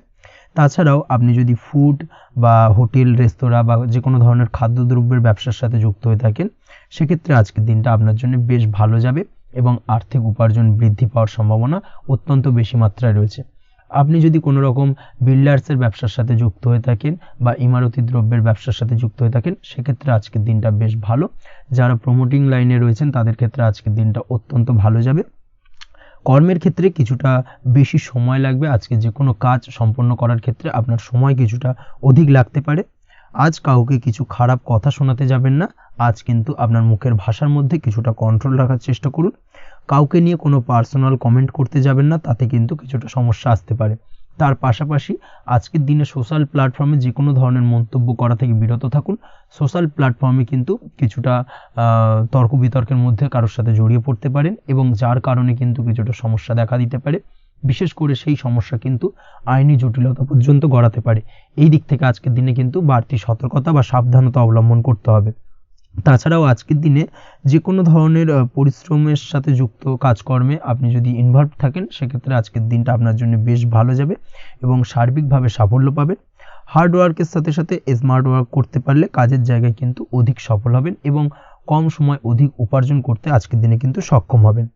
তাছাড়াও আপনি যদি ফুড বা হোটেল, রেস্তোরাঁ বা যে কোনো ধরনের খাদ্যদ্রব্যের ব্যবসার সাথে যুক্ত হয়ে থাকেন সেক্ষেত্রে আজকের দিনটা আপনার জন্য বেশ ভালো যাবে এবং আর্থিক উপার্জন বৃদ্ধি পাওয়ার সম্ভাবনা অত্যন্ত বেশি মাত্রায় রয়েছে। আপনি যদি কোনো রকম বিল্ডার্সের ব্যবসার সাথে যুক্ত হয়ে থাকেন বা ইমারতি দ্রব্যের ব্যবসার সাথে যুক্ত হয়ে থাকেন সেক্ষেত্রে আজকের দিনটা বেশ ভালো। যারা প্রমোটিং লাইনে রয়েছেন তাদের ক্ষেত্রে আজকের দিনটা অত্যন্ত ভালো যাবে। কর্মের ক্ষেত্রে কিছুটা বেশি সময় লাগবে। আজকে যে কোনো কাজ সম্পন্ন করার ক্ষেত্রে আপনার সময় কিছুটা অধিক লাগতে পারে। আজ কাউকে কিছু খারাপ কথা শোনাতে যাবেন না। আজ কিন্তু আপনার মুখের ভাষার মধ্যে কিছুটা কন্ট্রোল রাখার চেষ্টা করুন। কাউকে নিয়ে কোনো পার্সোনাল কমেন্ট করতে যাবেন না, তাতে কিন্তু কিছুটা সমস্যা আসতে পারে। তার পাশাপাশি আজকের দিনে সোশ্যাল প্ল্যাটফর্মে যে কোনো ধরনের মন্তব্য করা থেকে বিরত থাকুন। সোশ্যাল প্ল্যাটফর্মে কিন্তু কিছুটা তর্ক বিতর্কের মধ্যে কারোর সাথে জড়িয়ে পড়তে পারেন এবং যার কারণে কিন্তু কিছুটা সমস্যা দেখা দিতে পারে। বিশেষ করে সেই সমস্যা কিন্তু আইনি জটিলতা পর্যন্ত গড়াতে পারে। এই দিক থেকে আজকের দিনে কিন্তু বাড়তি সতর্কতা বা সাবধানতা অবলম্বন করতে হবে। তাছাড়াও আজকের দিনে যে কোনো ধরনের পরিশ্রমের সাথে যুক্ত কাজকর্মে আপনি যদি ইনভলভ থাকেন, সেক্ষেত্রে আজকের দিনটা আপনার জন্য বেশ ভালো যাবে এবং সার্বিকভাবে সাফল্য পাবেন। হার্ড ওয়ার্কের সাথে সাথে স্মার্ট ওয়ার্ক করতে পারলে কাজের জায়গায় কিন্তু অধিক সফল হবেন এবং কম সময় অধিক উপার্জন করতে আজকের দিনে কিন্তু সক্ষম হবেন।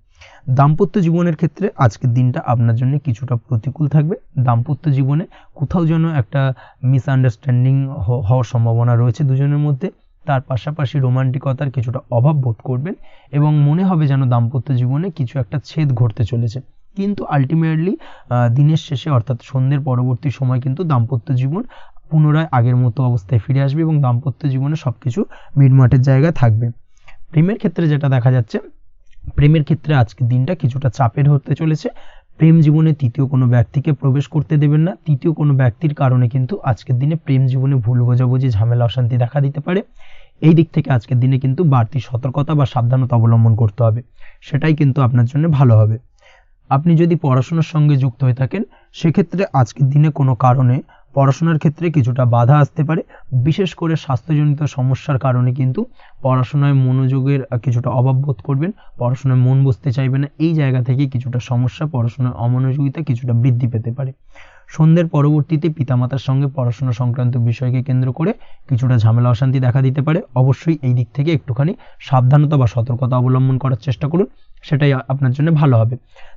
দাম্পত্য জীবনের ক্ষেত্রে আজকের দিনটা আপনার জন্য কিছুটা প্রতিকূল থাকবে। দাম্পত্য জীবনে কোথাও যেন একটা মিসআন্ডারস্ট্যান্ডিং হওয়ার সম্ভাবনা রয়েছে দুজনের মধ্যে। তার পাশাপাশি রোমান্টিকতার কিছুটা অভাব বোধ করবেন এবং মনে হবে যেন দাম্পত্য জীবনে কিছু একটা ছেদ ঘটতে চলেছে। কিন্তু আলটিমেটলি দিনের শেষে অর্থাৎ সন্ধ্যের পরবর্তী সময় কিন্তু দাম্পত্য জীবন পুনরায় আগের মতো অবস্থায় ফিরে আসবে এবং দাম্পত্য জীবনে সবকিছু মিটমাটের জায়গায় থাকবে। প্রেমের ক্ষেত্রে যেটা দেখা যাচ্ছে, প্রেমের ক্ষেত্রে আজকের দিনটা কিছুটা চাপের হতে চলেছে। প্রেম জীবনে তৃতীয় কোনো ব্যক্তিকে প্রবেশ করতে দেবেন না। তৃতীয় কোনো ব্যক্তির কারণে কিন্তু আজকের দিনে প্রেম জীবনে ভুল বোঝাবুঝি, ঝামেলা, অশান্তি দেখা দিতে পারে। এই দিক থেকে আজকের দিনে কিন্তু বাড়তি সতর্কতা বা সাবধানতা অবলম্বন করতে হবে, সেটাই কিন্তু আপনার জন্য ভালো হবে। আপনি যদি পড়াশোনার সঙ্গে যুক্ত হয়ে থাকেন, সেক্ষেত্রে আজকের দিনে কোনো কারণে পড়াশোনার ক্ষেত্রে কিছুটা বাধা আসতে পারে। বিশেষ করে স্বাস্থ্যজনিত সমস্যার কারণে কিন্তু পড়াশোনায় মনোযোগের কিছুটা অভাব বোধ করবেন, পড়াশোনায় মন বসতে চাইবে না। এই জায়গা থেকে কিছুটা সমস্যা, পড়াশোনার অমনোযোগিতা কিছুটা বৃদ্ধি পেতে পারে। সন্ধ্যের পরবর্তীতে পিতামাতার সঙ্গে পড়াশোনা সংক্রান্ত বিষয়কে কেন্দ্র করে কিছুটা ঝামেলা, অশান্তি দেখা দিতে পারে। অবশ্যই এই দিক থেকে একটুখানি সাবধানতা বা সতর্কতা অবলম্বন করার চেষ্টা করুন, সেটাই আপনার জন্য ভালো হবে।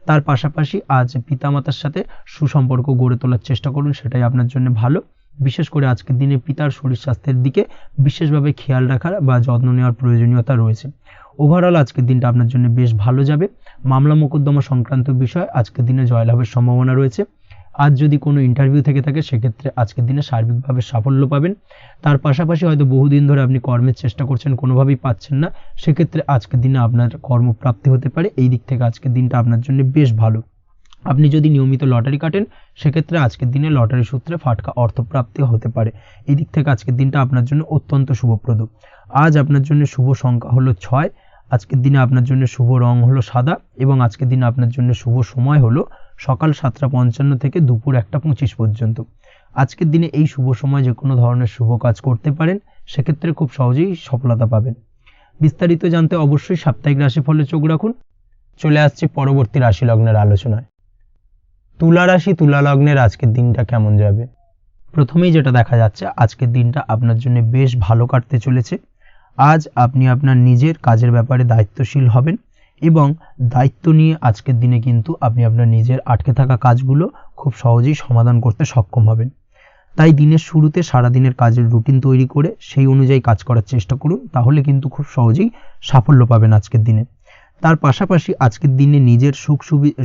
তার পাশাপাশি আজ পিতামাতার সাথে সুসম্পর্ক গড়ে তোলার চেষ্টা করুন, সেটাই আপনার জন্য ভালো। বিশেষ করে আজকের দিনে পিতার শরীর স্বাস্থ্যের দিকে বিশেষভাবে খেয়াল রাখার বা যত্ন নেওয়ার প্রয়োজনীয়তা রয়েছে। ওভারঅল আজকের দিনটা আপনার জন্য বেশ ভালো যাবে। মামলা মোকদ্দমা সংক্রান্ত বিষয় আজকের দিনে জয়লাভের সম্ভাবনা রয়েছে। আজ যদি কোনো ইন্টারভিউ থেকে থাকে, সেক্ষেত্রে আজকের দিনে সার্বিকভাবে সাফল্য পাবেন। তার পাশাপাশি হয়তো বহুদিন ধরে আপনি কর্মের চেষ্টা করছেন, কোনোভাবেই পাচ্ছেন না, সেক্ষেত্রে আজকের দিনে আপনার কর্মপ্রাপ্তি হতে পারে। এই দিক থেকে আজকের দিনটা আপনার জন্য বেশ ভালো। আপনি যদি নিয়মিত লটারি কাটেন, সেক্ষেত্রে আজকের দিনে লটারি সূত্রে ফাটকা অর্থপ্রাপ্তি হতে পারে। এই দিক থেকে আজকের দিনটা আপনার জন্য অত্যন্ত শুভপ্রদ। আজ আপনার জন্য শুভ সংখ্যা হলো 6। আজকের দিনে আপনার জন্য শুভ রং হলো সাদা এবং আজকের দিনে আপনার জন্য শুভ সময় হলো সকাল 7:55 থেকে দুপুর 1:25 পর্যন্ত। আজকের দিনে এই শুভ সময় যে কোনো ধরনের শুভ কাজ করতে পারেন, সেক্ষেত্রে খুব সহজেই সফলতা পাবেন। বিস্তারিত জানতে অবশ্যই সাপ্তাহিক রাশিফলে চোখ রাখুন। চলে আসছি পরবর্তী রাশি লগ্নের আলোচনায়। তুলা রাশি, তুলা লগ্নের আজকের দিনটা কেমন যাবে? প্রথমেই যেটা দেখা যাচ্ছে, আজকের দিনটা আপনার জন্য বেশ ভালো কাটতে চলেছে। আজ আপনি আপনার নিজের কাজের ব্যাপারে দায়িত্বশীল হবেন এবং দায়িত্ব নিয়ে আজকের দিনে কিন্তু আপনি আপনার নিজের আটকে থাকা কাজগুলো খুব সহজেই সমাধান করতে সক্ষম হবেন। তাই দিনের শুরুতে সারাদিনের কাজের রুটিন তৈরি করে সেই অনুযায়ী কাজ করার চেষ্টা করুন, তাহলে কিন্তু খুব সহজেই সাফল্য পাবেন আজকের দিনে। তার পাশাপাশি আজকের দিনে নিজের সুখ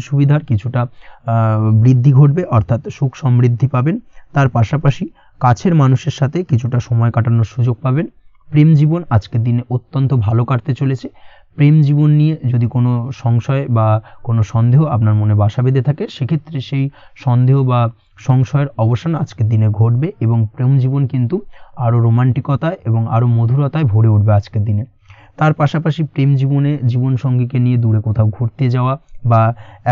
সুবিধার কিছুটা বৃদ্ধি ঘটবে, অর্থাৎ সুখ সমৃদ্ধি পাবেন। তার পাশাপাশি কাছের মানুষের সাথে কিছুটা সময় কাটানোর সুযোগ পাবেন। প্রেম জীবন আজকের দিনে অত্যন্ত ভালো কাটতে চলেছে। প্রেম জীবন নিয়ে যদি কোনো সংশয় বা কোনো সন্দেহ আপনার মনে বাসা বেঁধে থাকে, সেক্ষেত্রে সেই সন্দেহ বা সংশয়ের অবসান আজকের দিনে ঘটবে এবং প্রেম জীবন কিন্তু আরও রোমান্টিকতায় এবং আরও মধুরতায় ভরে উঠবে আজকের দিনে। তার পাশাপাশি প্রেম জীবনে জীবনসঙ্গীকে নিয়ে দূরে কোথাও ঘুরতে যাওয়া বা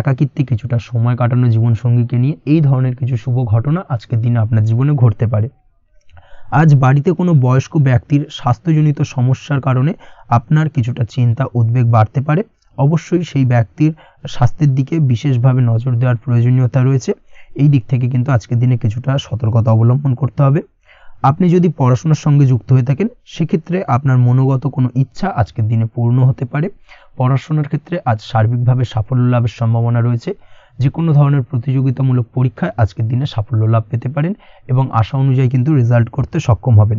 একাকিত্বে কিছুটা সময় কাটানো জীবনসঙ্গীকে নিয়ে, এই ধরনের কিছু শুভ ঘটনা আজকের দিনে আপনার জীবনে ঘটতে পারে। আজ বাড়িতে কোনো বয়স্ক ব্যক্তির স্বাস্থ্যজনিত সমস্যার কারণে আপনার কিছুটা চিন্তা, উদ্বেগ বাড়তে পারে। অবশ্যই সেই ব্যক্তির স্বাস্থ্যের দিকে বিশেষভাবে নজর দেওয়ার প্রয়োজনীয়তা রয়েছে। এই দিক থেকে কিন্তু আজকের দিনে কিছুটা সতর্কতা অবলম্বন করতে হবে। আপনি যদি পড়াশোনার সঙ্গে যুক্ত হয়ে থাকেন, সেক্ষেত্রে আপনার মনোগত কোনো ইচ্ছা আজকের দিনে পূর্ণ হতে পারে। পড়াশোনার ক্ষেত্রে আজ সার্বিকভাবে সাফল্য লাভের সম্ভাবনা রয়েছে। যে কোনো ধরনের প্রতিযোগিতামূলক পরীক্ষায় আজকের দিনে সাফল্য লাভ পেতে পারেন এবং আশা অনুযায়ী কিন্তু রেজাল্ট করতে সক্ষম হবেন।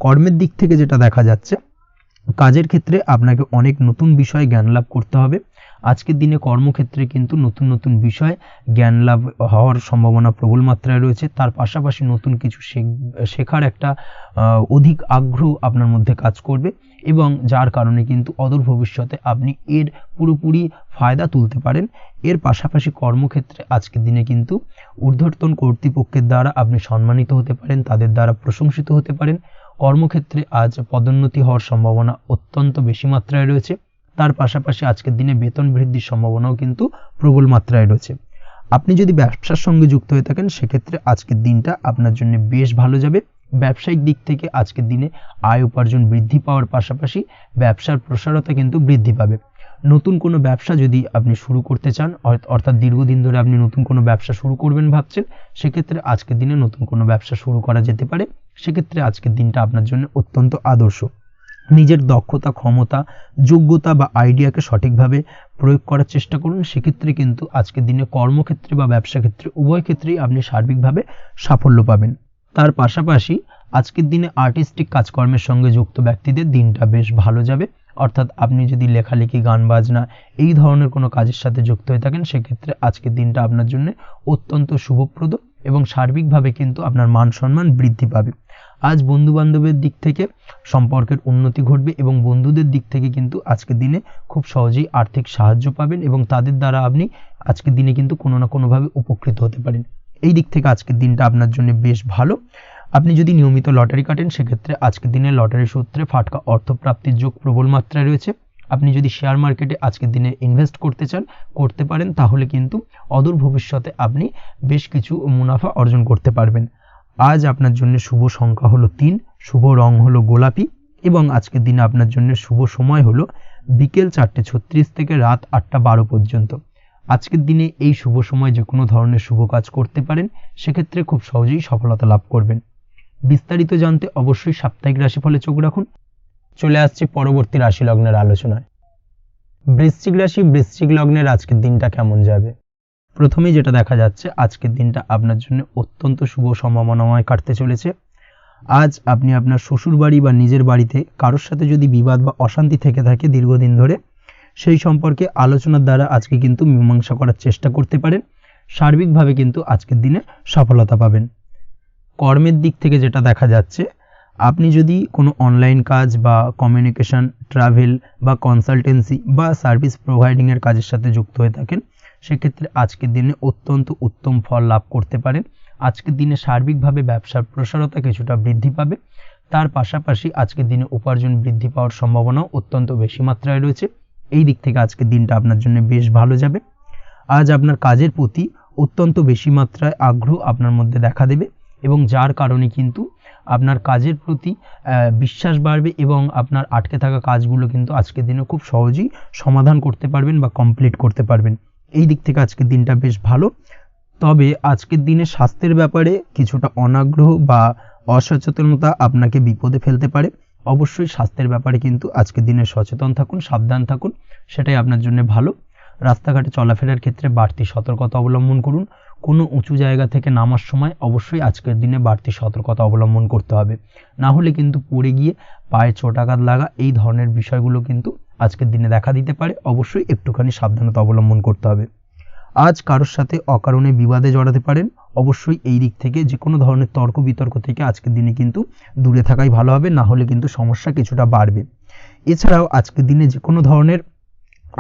কর্মের দিক থেকে যেটা দেখা যাচ্ছে, কাজের ক্ষেত্রে আপনাকে অনেক নতুন বিষয়ে জ্ঞান লাভ করতে হবে। আজকের দিনে কর্মক্ষেত্রে কিন্তু নতুন নতুন বিষয় জ্ঞান লাভ হওয়ার সম্ভাবনা প্রবল মাত্রায় রয়েছে। তার পাশাপাশি নতুন কিছু শেখার একটা অধিক আগ্রহ আপনার মধ্যে কাজ করবে এবং যার কারণে কিন্তু অদূর ভবিষ্যতে আপনি এর পুরোপুরি ফায়দা তুলতে পারেন। এর পাশাপাশি কর্মক্ষেত্রে আজকের দিনে কিন্তু ঊর্ধ্বতন কর্তৃপক্ষের দ্বারা আপনি সম্মানিত হতে পারেন, তাদের দ্বারা প্রশংসিত হতে পারেন। কর্মক্ষেত্রে আজ পদোন্নতি হওয়ার সম্ভাবনা অত্যন্ত বেশি মাত্রায় রয়েছে। তার পাশাপাশি আজকের দিনে বেতন বৃদ্ধির সম্ভাবনাও কিন্তু প্রবল মাত্রায় রয়েছে। আপনি যদি ব্যবসার সঙ্গে যুক্ত হয়ে থাকেন, সেক্ষেত্রে আজকের দিনটা আপনার জন্য বেশ ভালো যাবে। ব্যবসায়িক দিক থেকে আজকের দিনে আয় উপার্জন বৃদ্ধি পাওয়ার পাশাপাশি ব্যবসার প্রসারতা কিন্তু বৃদ্ধি পাবে। নতুন কোনো ব্যবসা যদি আপনি শুরু করতে চান, অর্থাৎ দীর্ঘদিন ধরে আপনি নতুন কোনো ব্যবসা শুরু করবেন ভাবছেন, সেক্ষেত্রে আজকের দিনে নতুন কোনো ব্যবসা শুরু করা যেতে পারে। সেক্ষেত্রে আজকের দিনটা আপনার জন্য অত্যন্ত আদর্শ। নিজের দক্ষতা, ক্ষমতা, যোগ্যতা বা আইডিয়াকে সঠিকভাবে প্রয়োগ করার চেষ্টা করুন। সেক্ষেত্রে কিন্তু আজকের দিনে কর্মক্ষেত্রে বা ব্যবসা ক্ষেত্রে উভয় ক্ষেত্রেই আপনি সার্বিকভাবে সাফল্য পাবেন। তার পাশাপাশি আজকের দিনে আর্টিস্টিক কাজকর্মের সঙ্গে যুক্ত ব্যক্তিদের দিনটা বেশ ভালো যাবে। অর্থাৎ আপনি যদি লেখালেখি, গান বাজনা এই ধরনের কোনো কাজের সাথে যুক্ত হয়ে থাকেন, সেক্ষেত্রে আজকের দিনটা আপনার জন্য অত্যন্ত শুভপ্রদ এবং সার্বিকভাবে কিন্তু আপনার মান সম্মান বৃদ্ধি পাবে। আজ বন্ধু বান্ধবের দিক থেকে সম্পর্কের উন্নতি ঘটবে এবং বন্ধুদের দিক থেকে কিন্তু আজকের দিনে খুব সহজেই আর্থিক সাহায্য পাবেন এবং তাদের দ্বারা আপনি আজকের দিনে কিন্তু কোনো না কোনোভাবে উপকৃত হতে পারেন। এই দিক থেকে আজকের দিনটা আপনার জন্য বেশ ভালো। আপনি যদি নিয়মিত লটারি কাটেন, সেক্ষেত্রে আজকের দিনে লটারি সূত্রে ফাটকা অর্থপ্রাপ্তির যোগ প্রবল মাত্রায় রয়েছে। আপনি যদি শেয়ার মার্কেটে আজকের দিনে ইনভেস্ট করতে চান, করতে পারেন, তাহলে কিন্তু অদূর ভবিষ্যতে আপনি বেশ কিছু মুনাফা অর্জন করতে পারবেন। আজ আপনার জন্য শুভ সংখ্যা হলো 3, শুভ রং হলো গোলাপি এবং আজকের দিনে আপনার জন্য শুভ সময় হলো বিকেল 4:36 থেকে রাত 8:12 পর্যন্ত। আজকের দিনে এই শুভ সময় যে কোনো ধরনের শুভ কাজ করতে পারেন, সেক্ষেত্রে খুব সহজেই সফলতা লাভ করবেন। বিস্তারিত জানতে অবশ্যই সাপ্তাহিক রাশিফলে চোখ রাখুন। চলে আসছি পরবর্তী রাশি লগ্নের আলোচনায়। বৃশ্চিক রাশি, বৃশ্চিক লগ্নের আজকের দিনটা কেমন যাবে? প্রথমেই যেটা দেখা যাচ্ছে, আজকের দিনটা আপনার জন্য অত্যন্ত শুভ সম্ভাবনাময় কাটতে চলেছে। আজ আপনি আপনার শ্বশুর বাড়ি বা নিজের বাড়িতে কারোর সাথে যদি বিবাদ বা অশান্তি থেকে থাকে দীর্ঘদিন ধরে, সেই সম্পর্কে আলোচনার দ্বারা আজকে কিন্তু মীমাংসা করার চেষ্টা করতে পারেন। সার্বিকভাবে কিন্তু আজকের দিনে সফলতা পাবেন। কর্মের দিক থেকে যেটা দেখা যাচ্ছে, আপনি যদি কোনো অনলাইন কাজ বা কমিউনিকেশন, ট্রাভেল বা কনসালটেন্সি বা সার্ভিস প্রোভাইডিংয়ের কাজের সাথে যুক্ত হয়ে থাকেন, সেক্ষেত্রে আজকের দিনে অত্যন্ত উত্তম ফল লাভ করতে পারেন। আজকের দিনে সার্বিকভাবে ব্যবসার প্রসারতা কিছুটা বৃদ্ধি পাবে। তার পাশাপাশি আজকের দিনে উপার্জন বৃদ্ধি পাওয়ার সম্ভাবনাও অত্যন্ত বেশি মাত্রায় রয়েছে। এই দিক থেকে আজকের দিনটা আপনার জন্য বেশ ভালো যাবে। আজ আপনার কাজের প্রতি অত্যন্ত বেশি মাত্রায় আগ্রহ আপনার মধ্যে দেখা দেবে এবং যার কারণে কিন্তু আপনার কাজের প্রতি বিশ্বাস বাড়বে এবং আপনার আটকে থাকা কাজগুলো কিন্তু আজকের দিনে খুব সহজেই সমাধান করতে পারবেন বা কমপ্লিট করতে পারবেন। এই দিক থেকে আজকের দিনটা বেশ ভালো। তবে আজকের দিনে স্বাস্থ্যের ব্যাপারে কিছুটা অনাগ্রহ বা অসচেতনতা আপনাকে বিপদে ফেলতে পারে। অবশ্যই স্বাস্থ্যের ব্যাপারে কিন্তু আজকের দিনে সচেতন থাকুন, সাবধান থাকুন, সেটাই আপনার জন্য ভালো। রাস্তাঘাটে চলাফেরার ক্ষেত্রে বাড়তি সতর্কতা অবলম্বন করুন। কোনো উঁচু জায়গা থেকে নামার সময় অবশ্যই আজকের দিনে বাড়তি সতর্কতা অবলম্বন করতে হবে, না হলে কিন্তু পড়ে গিয়ে পায়ে চোটাঘাত লাগা এই ধরনের বিষয়গুলো কিন্তু আজকের দিনে দেখা দিতে পারে। অবশ্যই একটুখানি সাবধানতা অবলম্বন করতে হবে। আজ কারোর সাথে অকারণে বিবাদে জড়াতে পারেন। অবশ্যই এই দিক থেকে যে কোনো ধরনের তর্ক বিতর্ক থেকে আজকের দিনে কিন্তু দূরে থাকাই ভালো হবে, না হলে কিন্তু সমস্যা কিছুটা বাড়বে। এছাড়াও আজকের দিনে যে কোনো ধরনের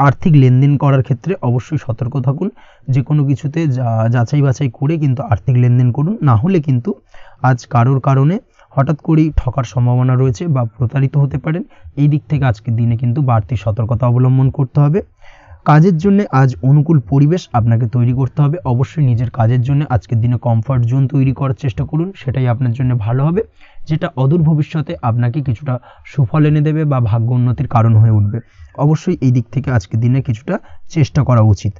আর্থিক লেনদেন করার ক্ষেত্রে অবশ্যই সতর্ক থাকুন। যে কোনো কিছুতে যাচাই বাছাই করে কিন্তু আর্থিক লেনদেন করুন, না হলে কিন্তু আজ কারোর কারণে হঠাৎ করেই ঠকার সম্ভাবনা রয়েছে বা প্রতারিত হতে পারেন। এই দিক থেকে আজকের দিনে কিন্তু বাড়তি সতর্কতা অবলম্বন করতে হবে। কাজের জন্য আজ অনুকূল পরিবেশ আপনাকে তৈরি করতে হবে। অবশ্যই নিজের কাজের জন্য আজকের দিনে কমফর্ট জোন তৈরি করার চেষ্টা করুন, সেটাই আপনার জন্য ভালো হবে, যেটা অদূর ভবিষ্যতে আপনাকে কিছুটা সুফল এনে দেবে বা ভাগ্য উন্নতির কারণ হয়ে উঠবে। অবশ্যই এই দিক থেকে আজকের দিনে কিছুটা চেষ্টা করা উচিত।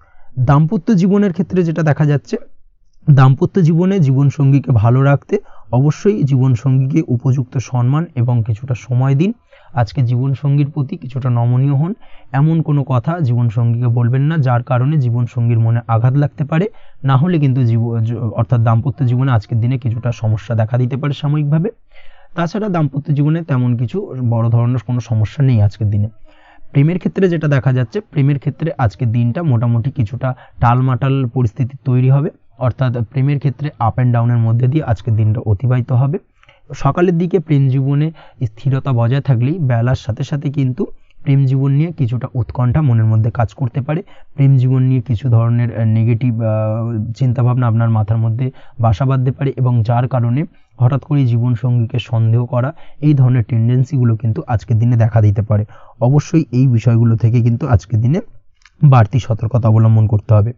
দাম্পত্য জীবনের ক্ষেত্রে যেটা দেখা যাচ্ছে, দাম্পত্য জীবনে জীবনসঙ্গীকে ভালো রাখতে অবশ্যই জীবনসঙ্গীকে উপযুক্ত সম্মান এবং কিছুটা সময় দিন। আজকে জীবনসঙ্গীর প্রতি কিছুটা নমনীয় হন। এমন কোনো কথা জীবনসঙ্গীকে বলবেন না যার কারণে জীবনসঙ্গীর মনে আঘাত লাগতে পারে, না হলে কিন্তু অর্থাৎ দাম্পত্য জীবনে আজকের দিনে কিছুটা সমস্যা দেখা দিতে পারে সাময়িকভাবে। তাছাড়া দাম্পত্য জীবনে তেমন কিছু বড় ধরনের কোনো সমস্যা নেই আজকের দিনে। প্রেমের ক্ষেত্রে যেটা দেখা যাচ্ছে, প্রেমের ক্ষেত্রে আজকের দিনটা মোটামুটি কিছুটা টালমাটাল পরিস্থিতি তৈরি হবে। অর্থাৎ প্রেমের ক্ষেত্রে আপ অ্যান্ড ডাউনের মধ্যে দিয়ে আজকের দিনটা অতিবাহিত হবে। সকালের দিকে প্রেম জীবনে স্থিরতা বজায় থাকলেই বেলার সাথে সাথে কিন্তু প্রেম জীবন নিয়ে কিছুটা উৎকণ্ঠা মনের মধ্যে কাজ করতে পারে। প্রেম জীবন নিয়ে কিছু ধরনের নেগেটিভ চিন্তাভাবনা আপনার মাথার মধ্যে বাসা বাঁধতে পারে এবং যার কারণে হঠাৎ করে জীবনসঙ্গীকে সন্দেহ করা এই ধরনের টেন্ডেন্সিগুলো কিন্তু আজকের দিনে দেখা দিতে পারে। অবশ্যই এই বিষয়গুলো থেকে কিন্তু আজকের দিনে বাড়তি সতর্কতা অবলম্বন করতে হবে।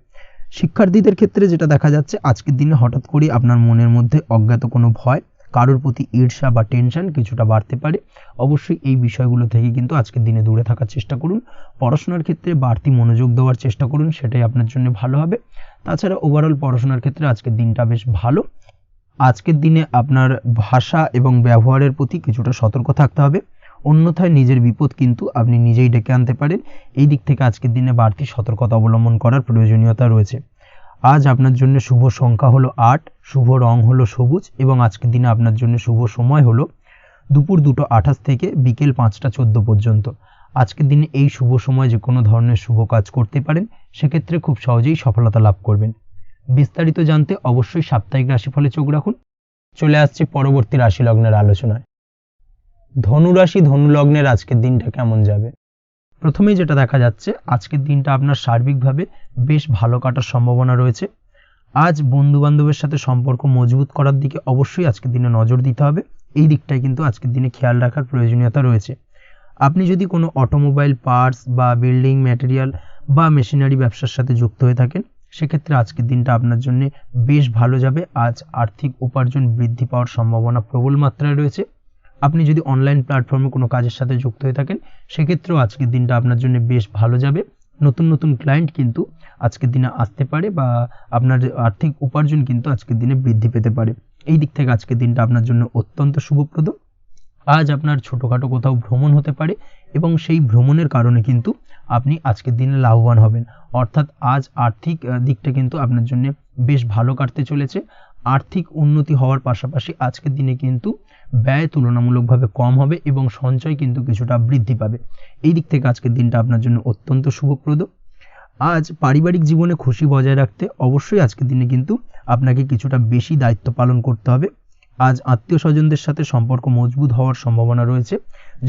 শিক্ষার্থীদের ক্ষেত্রে যেটা দেখা যাচ্ছে, আজকের দিনে হঠাৎ করে আপনার মনের মধ্যে অজ্ঞাত কোনো ভয় কারোর প্রতি ঈর্ষা বা টেনশন কিছুটা বাড়তে পারে। অবশ্যই এই বিষয়গুলো থেকে কিন্তু আজকের দিনে দূরে থাকার চেষ্টা করুন। পড়াশোনার ক্ষেত্রে বাড়তি মনোযোগ দেওয়ার চেষ্টা করুন, সেটাই আপনার জন্য ভালো হবে। তাছাড়া ওভারঅল পড়াশোনার ক্ষেত্রে আজকের দিনটা বেশ ভালো। আজকের দিনে আপনার ভাষা এবং ব্যবহারের প্রতি কিছুটা সতর্ক থাকতে হবে, অন্যথায় নিজের বিপদ কিন্তু আপনি নিজেই ডেকে আনতে পারেন। এই দিক থেকে আজকের দিনে বাড়তি সতর্কতা অবলম্বন করার প্রয়োজনীয়তা রয়েছে। আজ আপনার জন্য শুভ সংখ্যা হলো 8, শুভ রং হলো সবুজ এবং আজকের দিনে আপনার জন্য শুভ সময় হলো দুপুর 2:28 থেকে বিকেল 5:14 পর্যন্ত। আজকের দিনে এই শুভ সময় যে কোনো ধরনের শুভ কাজ করতে পারেন, সেক্ষেত্রে খুব সহজেই সফলতা লাভ করবেন। বিস্তারিত জানতে অবশ্যই সাপ্তাহিক রাশিফলে চোখ রাখুন। চলে আসছে পরবর্তী রাশি লগ্নের আলোচনায়। ধনু রাশি ধনু লগ্নের আজকের দিনটা কেমন যাবে? প্রথমেই যেটা দেখা যাচ্ছে, আজকের দিনটা আপনার সার্বিকভাবে বেশ ভালো কাটার সম্ভাবনা রয়েছে। আজ বন্ধু বান্ধবের সাথে সম্পর্ক মজবুত করার দিকে অবশ্যই আজকের দিনে নজর দিতে হবে। এই দিকটাই কিন্তু আজকের দিনে খেয়াল রাখার প্রয়োজনীয়তা রয়েছে। আপনি যদি কোনো অটোমোবাইল পার্টস বা বিল্ডিং ম্যাটেরিয়াল বা মেশিনারি ব্যবসার সাথে যুক্ত হয়ে থাকেন, সেক্ষেত্রে আজকের দিনটা আপনার জন্য বেশ ভালো যাবে। আজ আর্থিক উপার্জন বৃদ্ধি পাওয়ার সম্ভাবনা প্রবল মাত্রায় রয়েছে। আপনি যদি অনলাইন প্ল্যাটফর্মে কোনো কাজের সাথে যুক্ত হয়ে থাকেন, সেক্ষেত্রেও আজকের দিনটা আপনার জন্য বেশ ভালো যাবে। নতুন নতুন ক্লায়েন্ট কিন্তু আজকের দিনে আসতে পারে বা আপনার আর্থিক উপার্জন কিন্তু আজকের দিনে বৃদ্ধি পেতে পারে। এই দিক থেকে আজকের দিনটা আপনার জন্য অত্যন্ত শুভপ্রদ। আজ আপনার ছোটোখাটো কোথাও ভ্রমণ হতে পারে এবং সেই ভ্রমণের কারণে কিন্তু আপনি আজকের দিনে লাভবান হবেন। অর্থাৎ আজ আর্থিক দিকটা কিন্তু আপনার জন্য বেশ ভালো কাটতে চলেছে। আর্থিক উন্নতি হওয়ার পাশাপাশি আজকের দিনে কিন্তু ব্যয় তুলনামূলকভাবে কম হবে এবং সঞ্চয় কিন্তু কিছুটা বৃদ্ধি পাবে। এই দিক থেকে আজকের দিনটা আপনার জন্য অত্যন্ত শুভপ্রদ। আজ পারিবারিক জীবনে খুশি বজায় রাখতে অবশ্যই আজকের দিনে কিন্তু আপনাকে কিছুটা বেশি দায়িত্ব পালন করতে হবে। আজ আত্মীয় স্বজনদের সাথে সম্পর্ক মজবুত হওয়ার সম্ভাবনা রয়েছে।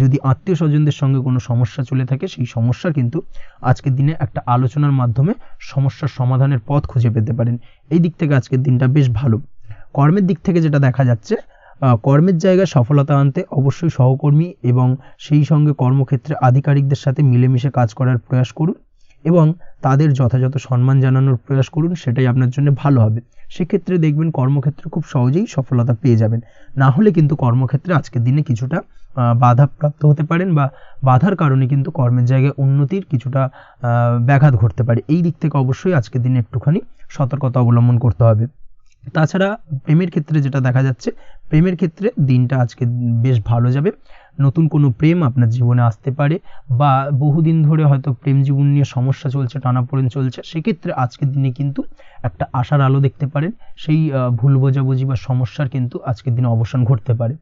যদি আত্মীয় স্বজনদের সঙ্গে কোনো সমস্যা চলে থাকে, সেই সমস্যা কিন্তু আজকের দিনে একটা আলোচনার মাধ্যমে সমস্যার সমাধানের পথ খুঁজে পেতে পারেন। এই দিক থেকে আজকের দিনটা বেশ ভালো। কর্মের দিক থেকে যেটা দেখা যাচ্ছে, কর্মের জায়গায় সফলতা আনতে অবশ্যই সহকর্মী এবং সেই সঙ্গে কর্মক্ষেত্রে আধিকারিকদের সাথে মিলেমিশে কাজ করার প্রয়াস করুন এবং তাদের যথাযথ সম্মান জানানোর প্রয়াস করুন, সেটাই আপনার জন্য ভালো হবে। সেক্ষেত্রে দেখবেন কর্মক্ষেত্রে খুব সহজেই সফলতা পেয়ে যাবেন। না হলে কিন্তু কর্মক্ষেত্রে আজকের দিনে কিছুটা বাধাপ্রাপ্ত হতে পারেন বা বাধার কারণে কিন্তু কর্মের জায়গায় উন্নতির কিছুটা ব্যাঘাত ঘটতে পারে। এই দিক থেকে অবশ্যই আজকের দিনে একটুখানি সতর্কতা অবলম্বন করতে হবে। তাছাড়া প্রেমের ক্ষেত্রে যেটা দেখা যাচ্ছে, প্রেমের ক্ষেত্রে দিনটা আজকে বেশ ভালো যাবে। নতুন কোনো প্রেম আপনার জীবনে আসতে পারে বা বহুদিন ধরে হয়তো প্রেম জীবন নিয়ে সমস্যা চলছে, টানাপোড়েন চলছে, সেক্ষেত্রে আজকের দিনে কিন্তু একটা আশার আলো দেখতে পারেন। সেই ভুল বোঝাবুঝি বা সমস্যার কিন্তু আজকের দিনে অবসান ঘটতে পারে।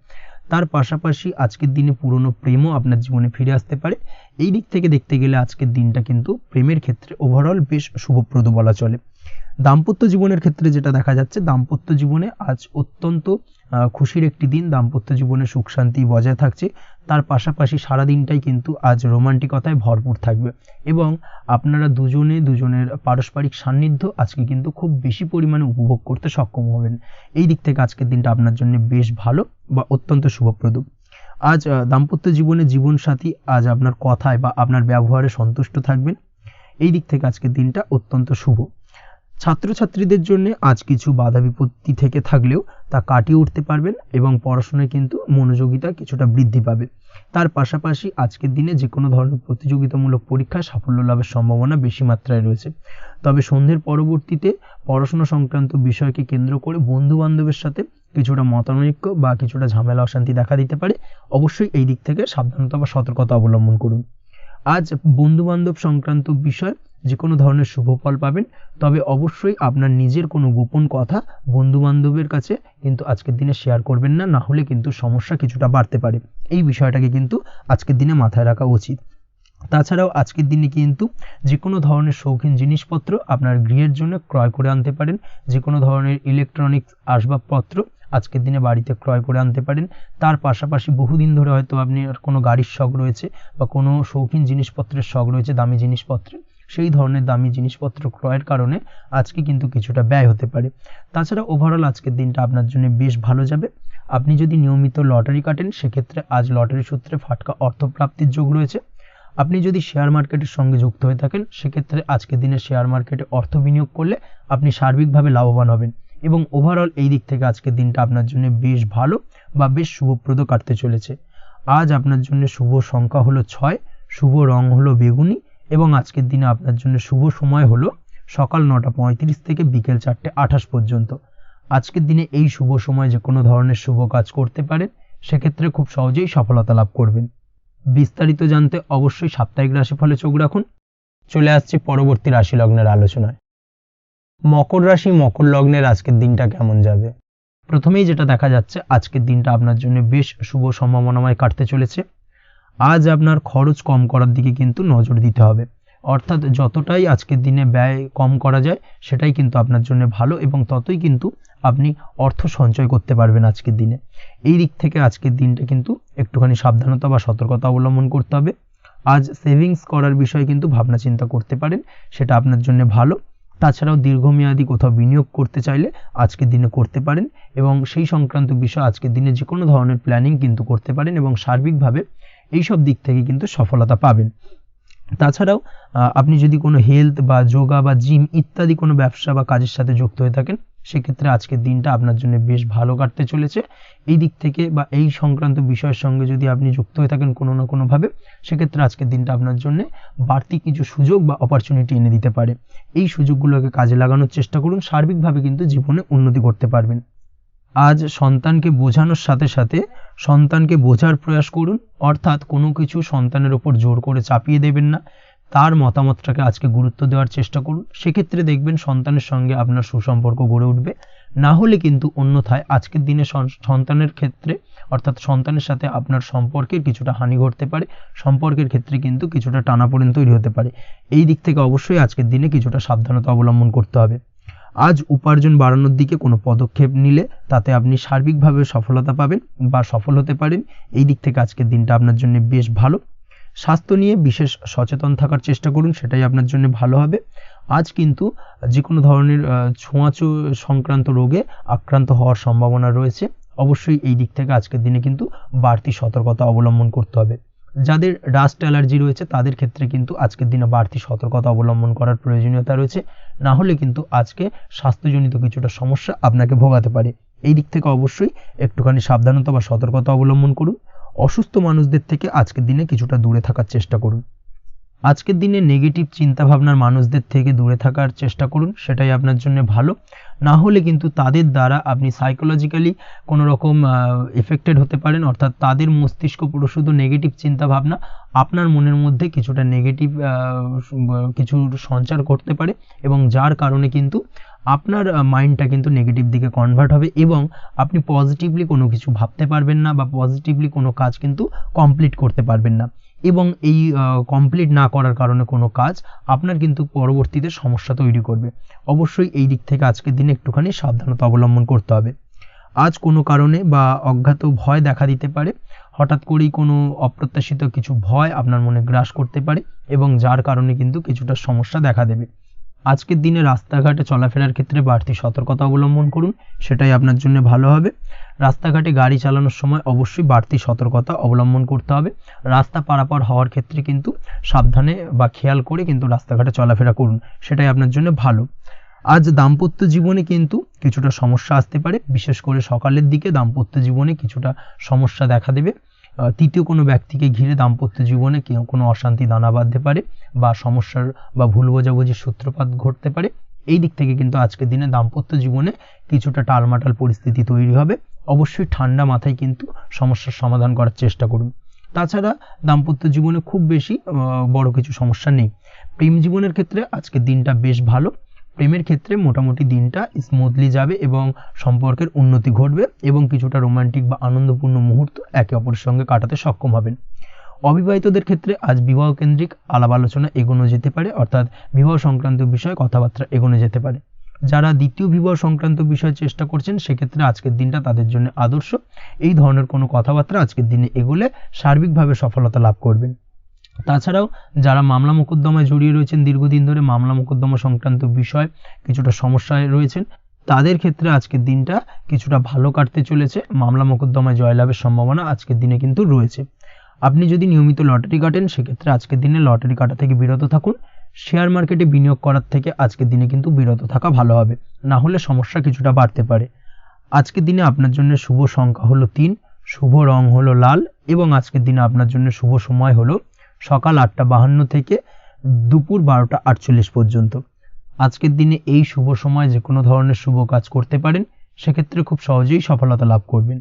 তার পাশাপাশি আজকের দিনে পুরনো প্রেমও আপনার জীবনে ফিরে আসতে পারে। এই দিক থেকে দেখতে গেলে আজকের দিনটা কিন্তু প্রেমের ক্ষেত্রে ওভারঅল বেশ শুভপ্রদ বলা চলে। দাম্পত্য জীবনের ক্ষেত্রে যেটা দেখা যাচ্ছে, দাম্পত্য জীবনে আজ অত্যন্ত খুশির একটি দিন। দাম্পত্য জীবনে সুখ শান্তি বজায় থাকছে। তার পাশাপাশি সারা দিনটাই কিন্তু আজ রোমান্টিকতায় ভরপুর থাকবে এবং আপনারা দুজনের পারস্পরিক সান্নিধ্য আজকে কিন্তু খুব বেশি পরিমাণে উপভোগ করতে সক্ষম হবেন। এই দিক থেকে আজকের দিনটা আপনার জন্য বেশ ভালো বা অত্যন্ত শুভপ্রদ। আজ দাম্পত্য জীবনে জীবনসাথী আজ আপনার কথায় বা আপনার ব্যবহারে সন্তুষ্ট থাকবেন। এই দিক থেকে আজকের দিনটা অত্যন্ত শুভ। ছাত্রছাত্রীদের জন্য আজ কিছু বাধা বিপত্তি থেকে থাকলেও তা কাটিয়ে উঠতে পারবেন এবং পড়াশোনায় কিন্তু মনোযোগিতা কিছুটা বৃদ্ধি পাবে। তার পাশাপাশি আজকের দিনে যে কোনো ধরনের প্রতিযোগিতামূলক পরীক্ষায় সাফল্য লাভের সম্ভাবনা বেশি মাত্রায় রয়েছে। তবে সন্ধ্যের পরবর্তীতে পড়াশোনা সংক্রান্ত বিষয়কে কেন্দ্র করে বন্ধু বান্ধবের সাথে কিছুটা মতানৈক্য বা কিছুটা ঝামেলা অশান্তি দেখা দিতে পারে। অবশ্যই এই দিক থেকে সাবধানতা বা সতর্কতা অবলম্বন করুন। আজ বন্ধু বান্ধব সংক্রান্ত বিষয় যে কোনো ধরনের শুভ ফল পাবেন, তবে অবশ্যই আপনার নিজের কোনো গোপন কথা বন্ধু বান্ধবের কাছে কিন্তু আজকের দিনে শেয়ার করবেন না, না হলে কিন্তু সমস্যা কিছুটা বাড়তে পারে। এই বিষয়টাকে কিন্তু আজকের দিনে মাথায় রাখা উচিত। তাছাড়াও আজকের দিনে কিন্তু যে কোনো ধরনের শৌখিন জিনিসপত্র আপনার গৃহের জন্য ক্রয় করে আনতে পারেন। যে কোনো ধরনের ইলেকট্রনিক্স আসবাবপত্র আজকের দিনে বাড়িতে ক্রয় করে আনতে পারেন। তার পাশাপাশি বহুদিন ধরে হয়তো আপনি কোনো গাড়ির শখ রয়েছে বা কোনো শৌখিন জিনিসপত্রের শখ রয়েছে, দামি জিনিসপত্রের, সেই ধরনের দামি জিনিসপত্র ক্রয়ের কারণে আজকে কিন্তু কিছুটা ব্যয় হতে পারে। তাছাড়া ওভারঅল আজকের দিনটা আপনার জন্য বেশ ভালো যাবে। আপনি যদি নিয়মিত লটারি কাটেন, সেক্ষেত্রে আজ লটারি সূত্রে ফাটকা অর্থপ্রাপ্তির যোগ রয়েছে। আপনি যদি শেয়ার মার্কেটের সঙ্গে যুক্ত হয়ে থাকেন, সেক্ষেত্রে আজকের দিনে শেয়ার মার্কেটে অর্থ বিনিয়োগ করলে আপনি সার্বিকভাবে লাভবান হবেন। এবং ওভারঅল এই দিক থেকে আজকের দিনটা আপনার জন্য বেশ ভালো বা বেশ শুভপ্রদ কাটতে চলেছে। আজ আপনার জন্য শুভ সংখ্যা হলো 6, শুভ রং হলো বেগুনি এবং আজকের দিনে আপনার জন্য শুভ সময় হলো সকাল 9:35 থেকে বিকেল 4:28 পর্যন্ত। আজকের দিনে এই শুভ সময় যে কোনো ধরনের শুভ কাজ করতে পারেন, সেক্ষেত্রে খুব সহজেই সফলতা লাভ করবেন। বিস্তারিত জানতে অবশ্যই সাপ্তাহিক রাশিফলে চোখ রাখুন। চলে আসছি পরবর্তী রাশি লগ্নের আলোচনায়। মকর রাশি মকর লগ্নের আজকের দিনটা কেমন যাবে? প্রথমেই যেটা দেখা যাচ্ছে, আজকের দিনটা আপনার জন্য বেশ শুভ সম্ভাবনাময় কাটতে চলেছে। আজ আপনার খরচ কম করার দিকে কিন্তু নজর দিতে হবে, অর্থাৎ যতটাই আজকের দিনে ব্যয় কম করা যায় সেটাই কিন্তু আপনার জন্য ভালো এবং ততই কিন্তু আপনি অর্থ সঞ্চয় করতে পারবেন আজকের দিনে। এই দিক থেকে আজকের দিনটা কিন্তু একটুখানি সাবধানতা বা সতর্কতা অবলম্বন করতে হবে। আজ সেভিংস করার বিষয়ে কিন্তু ভাবনা চিন্তা করতে পারেন, সেটা আপনার জন্য ভালো। তাছাড়াও দীর্ঘমেয়াদী কোথাও বিনিয়োগ করতে চাইলে আজকের দিনে করতে পারেন এবং সেই সংক্রান্ত বিষয় আজকের দিনে যে কোনো ধরনের প্ল্যানিং কিন্তু করতে পারেন এবং সার্বিকভাবে এইসব দিক থেকে কিন্তু সফলতা পাবেন। তাছাড়াও আপনি যদি কোনো হেলথ বা যোগা বা জিম ইত্যাদি কোনো ব্যবসা বা কাজের সাথে যুক্ত হয়ে থাকেন, সেক্ষেত্রে আজকের দিনটা আপনার জন্য বেশ ভালো কাটতে চলেছে। এই দিক থেকে বা এই সংক্রান্ত বিষয়ের সঙ্গে যদি আপনি যুক্ত হয়ে থাকেন কোনো না কোনোভাবে, সেক্ষেত্রে আজকের দিনটা আপনার জন্য বাড়তি কিছু সুযোগ বা অপরচুনিটি এনে দিতে পারে। এই সুযোগগুলোকে কাজে লাগানোর চেষ্টা করুন, সার্বিকভাবে কিন্তু জীবনে উন্নতি করতে পারবেন। আজ সন্তানকে বোঝানোর সাথে সাথে সন্তানকে বোঝার প্রয়াস করুন, অর্থাৎ কোনো কিছু সন্তানের ওপর জোর করে চাপিয়ে দেবেন না, তার মতামতটাকে আজকে গুরুত্ব দেওয়ার চেষ্টা করুন। সেক্ষেত্রে দেখবেন সন্তানের সঙ্গে আপনার সুসম্পর্ক গড়ে উঠবে। না হলে কিন্তু অন্যথায় আজকের দিনে সন্তানের ক্ষেত্রে অর্থাৎ সন্তানের সাথে আপনার সম্পর্কের কিছুটা হানি ঘটতে পারে, সম্পর্কের ক্ষেত্রে কিন্তু কিছুটা টানাপোড়েন তৈরি হতে পারে। এই দিক থেকে অবশ্যই আজকের দিনে কিছুটা সাবধানতা অবলম্বন করতে হবে। আজ উপার্জন বাড়ানোর দিকে কোনো পদক্ষেপ নিলে তাতে আপনি সার্বিকভাবে সফলতা পাবেন বা সফল হতে পারেন। এই দিক থেকে আজকের দিনটা আপনার জন্য বেশ ভালো। স্বাস্থ্য নিয়ে বিশেষ সচেতন থাকার চেষ্টা করুন, সেটাই আপনার জন্য ভালো হবে। আজ কিন্তু যে কোনো ধরনের ছোঁয়াচে সংক্রান্ত রোগে আক্রান্ত হওয়ার সম্ভাবনা রয়েছে। অবশ্যই এই দিক থেকে আজকের দিনে কিন্তু বাড়তি সতর্কতা অবলম্বন করতে হবে। যাদের ডাস্ট অ্যালার্জি রয়েছে তাদের ক্ষেত্রে কিন্তু আজকের দিনে বাড়তি সতর্কতা অবলম্বন করার প্রয়োজনীয়তা রয়েছে, না হলে কিন্তু আজকে স্বাস্থ্যজনিত কিছুটা সমস্যা আপনাকে ভোগাতে পারে। এই দিক থেকে অবশ্যই একটুখানি সাবধানতা বা সতর্কতা অবলম্বন করুন। অসুস্থ মানুষদের থেকে আজকের দিনে কিছুটা দূরে থাকার চেষ্টা করুন। আজকের দিনে নেগেটিভ চিন্তাভাবনার মানুষদের থেকে দূরে থাকার চেষ্টা করুন, সেটাই আপনার জন্য ভালো। না হলে কিন্তু তাদের দ্বারা আপনি সাইকোলজিক্যালি কোনো রকম এফেক্টেড হতে পারেন, অর্থাৎ তাদের মস্তিষ্ক পুরো শুধু নেগেটিভ চিন্তাভাবনা আপনার মনের মধ্যে কিছুটা নেগেটিভ কিছু সঞ্চার করতে পারে এবং যার কারণে কিন্তু আপনার মাইন্ডটা কিন্তু নেগেটিভ দিকে কনভার্ট হবে এবং আপনি পজিটিভলি কোনো কিছু ভাবতে পারবেন না বা পজিটিভলি কোনো কাজ কিন্তু কমপ্লিট করতে পারবেন না এবং এই কমপ্লিট না করার কারণে কোনো কাজ আপনার কিন্তু পরবর্তীতে সমস্যা তৈরি করবে। অবশ্যই এই দিক থেকে আজকের দিনে একটুখানি সাবধানতা অবলম্বন করতে হবে। আজ কোনো কারণে বা অজ্ঞাত ভয় দেখা দিতে পারে, হঠাৎ করেই কোনো অপ্রত্যাশিত কিছু ভয় আপনার মনে গ্রাস করতে পারে এবং যার কারণে কিন্তু কিছুটা সমস্যা দেখা দেবে। আজকের দিনে রাস্তাঘাটে চলাফেরার ক্ষেত্রে বাড়তি সতর্কতা অবলম্বন করুন, সেটাই আপনার জন্য ভালো হবে। রাস্তাঘাটে গাড়ি চালানোর সময় অবশ্যই বাড়তি সতর্কতা অবলম্বন করতে হবে। রাস্তা পারাপার হওয়ার ক্ষেত্রে কিন্তু সাবধানে বা খেয়াল করে কিন্তু রাস্তাঘাটে চলাফেরা করুন, সেটাই আপনার জন্য ভালো। আজ দাম্পত্য জীবনে কিন্তু কিছুটা সমস্যা আসতে পারে, বিশেষ করে সকালের দিকে দাম্পত্য জীবনে কিছুটা সমস্যা দেখা দেবে। তৃতীয় কোনো ব্যক্তিকে ঘিরে দাম্পত্য জীবনে কোনো অশান্তি দানা বাঁধতে পারে বা সমস্যার বা ভুল বোঝাবুঝির সূত্রপাত ঘটতে পারে। এই দিক থেকে কিন্তু আজকের দিনে দাম্পত্য জীবনে কিছুটা টালমাটাল পরিস্থিতি তৈরি হবে। অবশ্যই ঠান্ডা মাথায় কিন্তু সমস্যার সমাধান করার চেষ্টা করুন। তাছাড়া দাম্পত্য জীবনে খুব বেশি বড় কিছু সমস্যা নেই। প্রেম জীবনের ক্ষেত্রে আজকের দিনটা বেশ ভালো। প্রেমের ক্ষেত্রে মোটামুটি দিনটা স্মুথলি যাবে এবং সম্পর্কের উন্নতি ঘটবে এবং কিছুটা রোমান্টিক বা আনন্দপূর্ণ মুহূর্ত একে অপরের সঙ্গে কাটাতে সক্ষম হবেন। অবিবাহিতদের ক্ষেত্রে আজ বিবাহ কেন্দ্রিক আলাপ আলোচনা এগোনো যেতে পারে, অর্থাৎ বিবাহ সংক্রান্ত বিষয়ে কথাবার্তা এগোনো যেতে পারে। যারা দ্বিতীয় বিবাহ সংক্রান্ত বিষয়ে চেষ্টা করছেন সেক্ষেত্রে আজকের দিনটা তাদের জন্য আদর্শ। এই ধরনের কোনো কথাবার্তা আজকের দিনে এগোলে সার্বিকভাবে সফলতা লাভ করবেন। তাছাড়াও যারা মামলা মোকদ্দমায় জড়িয়ে রয়েছেন, দীর্ঘদিন ধরে মামলা মোকদ্দমা সংক্রান্ত বিষয় কিছুটা সমস্যায় রয়েছেন, তাদের ক্ষেত্রে আজকের দিনটা কিছুটা ভালো কাটতে চলেছে। মামলা মোকদ্দমায় জয়লাভের সম্ভাবনা আজকের দিনে কিন্তু রয়েছে। আপনি যদি নিয়মিত লটারি কাটেন সেক্ষেত্রে আজকের দিনে লটারি কাটা থেকে বিরত থাকুন, শেয়ার মার্কেটে বিনিয়োগ করার থেকে আজকের দিনে কিন্তু বিরত থাকা ভালো হবে, না হলে সমস্যা কিছুটা বাড়তে পারে। আজকের দিনে আপনার জন্য শুভ সংখ্যা হলো 3, শুভ রং হলো লাল এবং আজকের দিনে আপনার জন্য শুভ সময় হলো সকাল 8:52 থেকে দুপুর 12:48 পর্যন্ত। আজকের দিনে এই শুভ সময় যে কোনো ধরনের শুভ কাজ করতে পারেন, সেক্ষেত্রে খুব সহজেই সফলতা লাভ করবেন।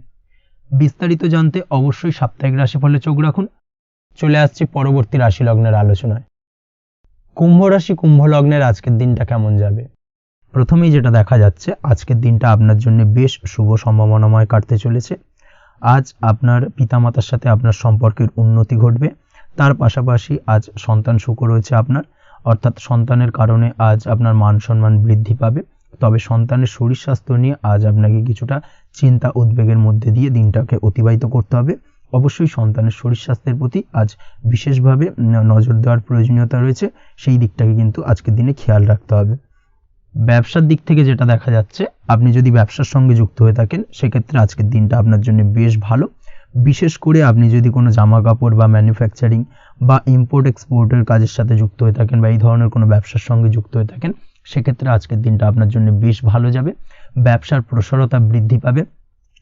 বিস্তারিত জানতে অবশ্যই সাপ্তাহিক রাশিফলে চোখ রাখুন। চলে আসছি পরবর্তী রাশি লগ্নের আলোচনায়। কুম্ভ রাশি, কুম্ভ লগ্নের আজকের দিনটা কেমন যাবে? প্রথমেই যেটা দেখা যাচ্ছে, আজকের দিনটা আপনার জন্য বেশ শুভ সম্ভাবনাময় কাটতে চলেছে। আজ আপনার পিতামাতার সাথে আপনার সম্পর্কের উন্নতি ঘটবে। তার পাশাপাশি আজ সন্তান সুখ রয়েছে আপনার, অর্থাৎ সন্তানের কারণে আজ আপনার মান সম্মান বৃদ্ধি পাবে। তবে সন্তানের শরীর স্বাস্থ্য নিয়ে আজ আপনাকে কিছুটা চিন্তা উদ্বেগের মধ্যে দিয়ে দিনটাকে অতিবাহিত করতে হবে। অবশ্যই সন্তানের শরীর স্বাস্থ্যের প্রতি আজ বিশেষভাবে নজর দেওয়ার প্রয়োজনীয়তা রয়েছে, সেই দিকটাকে কিন্তু আজকের দিনে খেয়াল রাখতে হবে। ব্যবসার দিক থেকে যেটা দেখা যাচ্ছে, আপনি যদি ব্যবসার সঙ্গে যুক্ত হয়ে থাকেন, সেক্ষেত্রে আজকের দিনটা আপনার জন্য বেশ ভালো। বিশেষ করে আপনি যদি কোনো জামা কাপড় বা ম্যানুফ্যাকচারিং বা ইম্পোর্ট এক্সপোর্টের কাজের সাথে যুক্ত হয়ে থাকেন বা এই ধরনের কোনো ব্যবসার সঙ্গে যুক্ত হয়ে থাকেন, সেক্ষেত্রে আজকের দিনটা আপনার জন্য বেশ ভালো যাবে। ব্যবসার প্রসারতা বৃদ্ধি পাবে,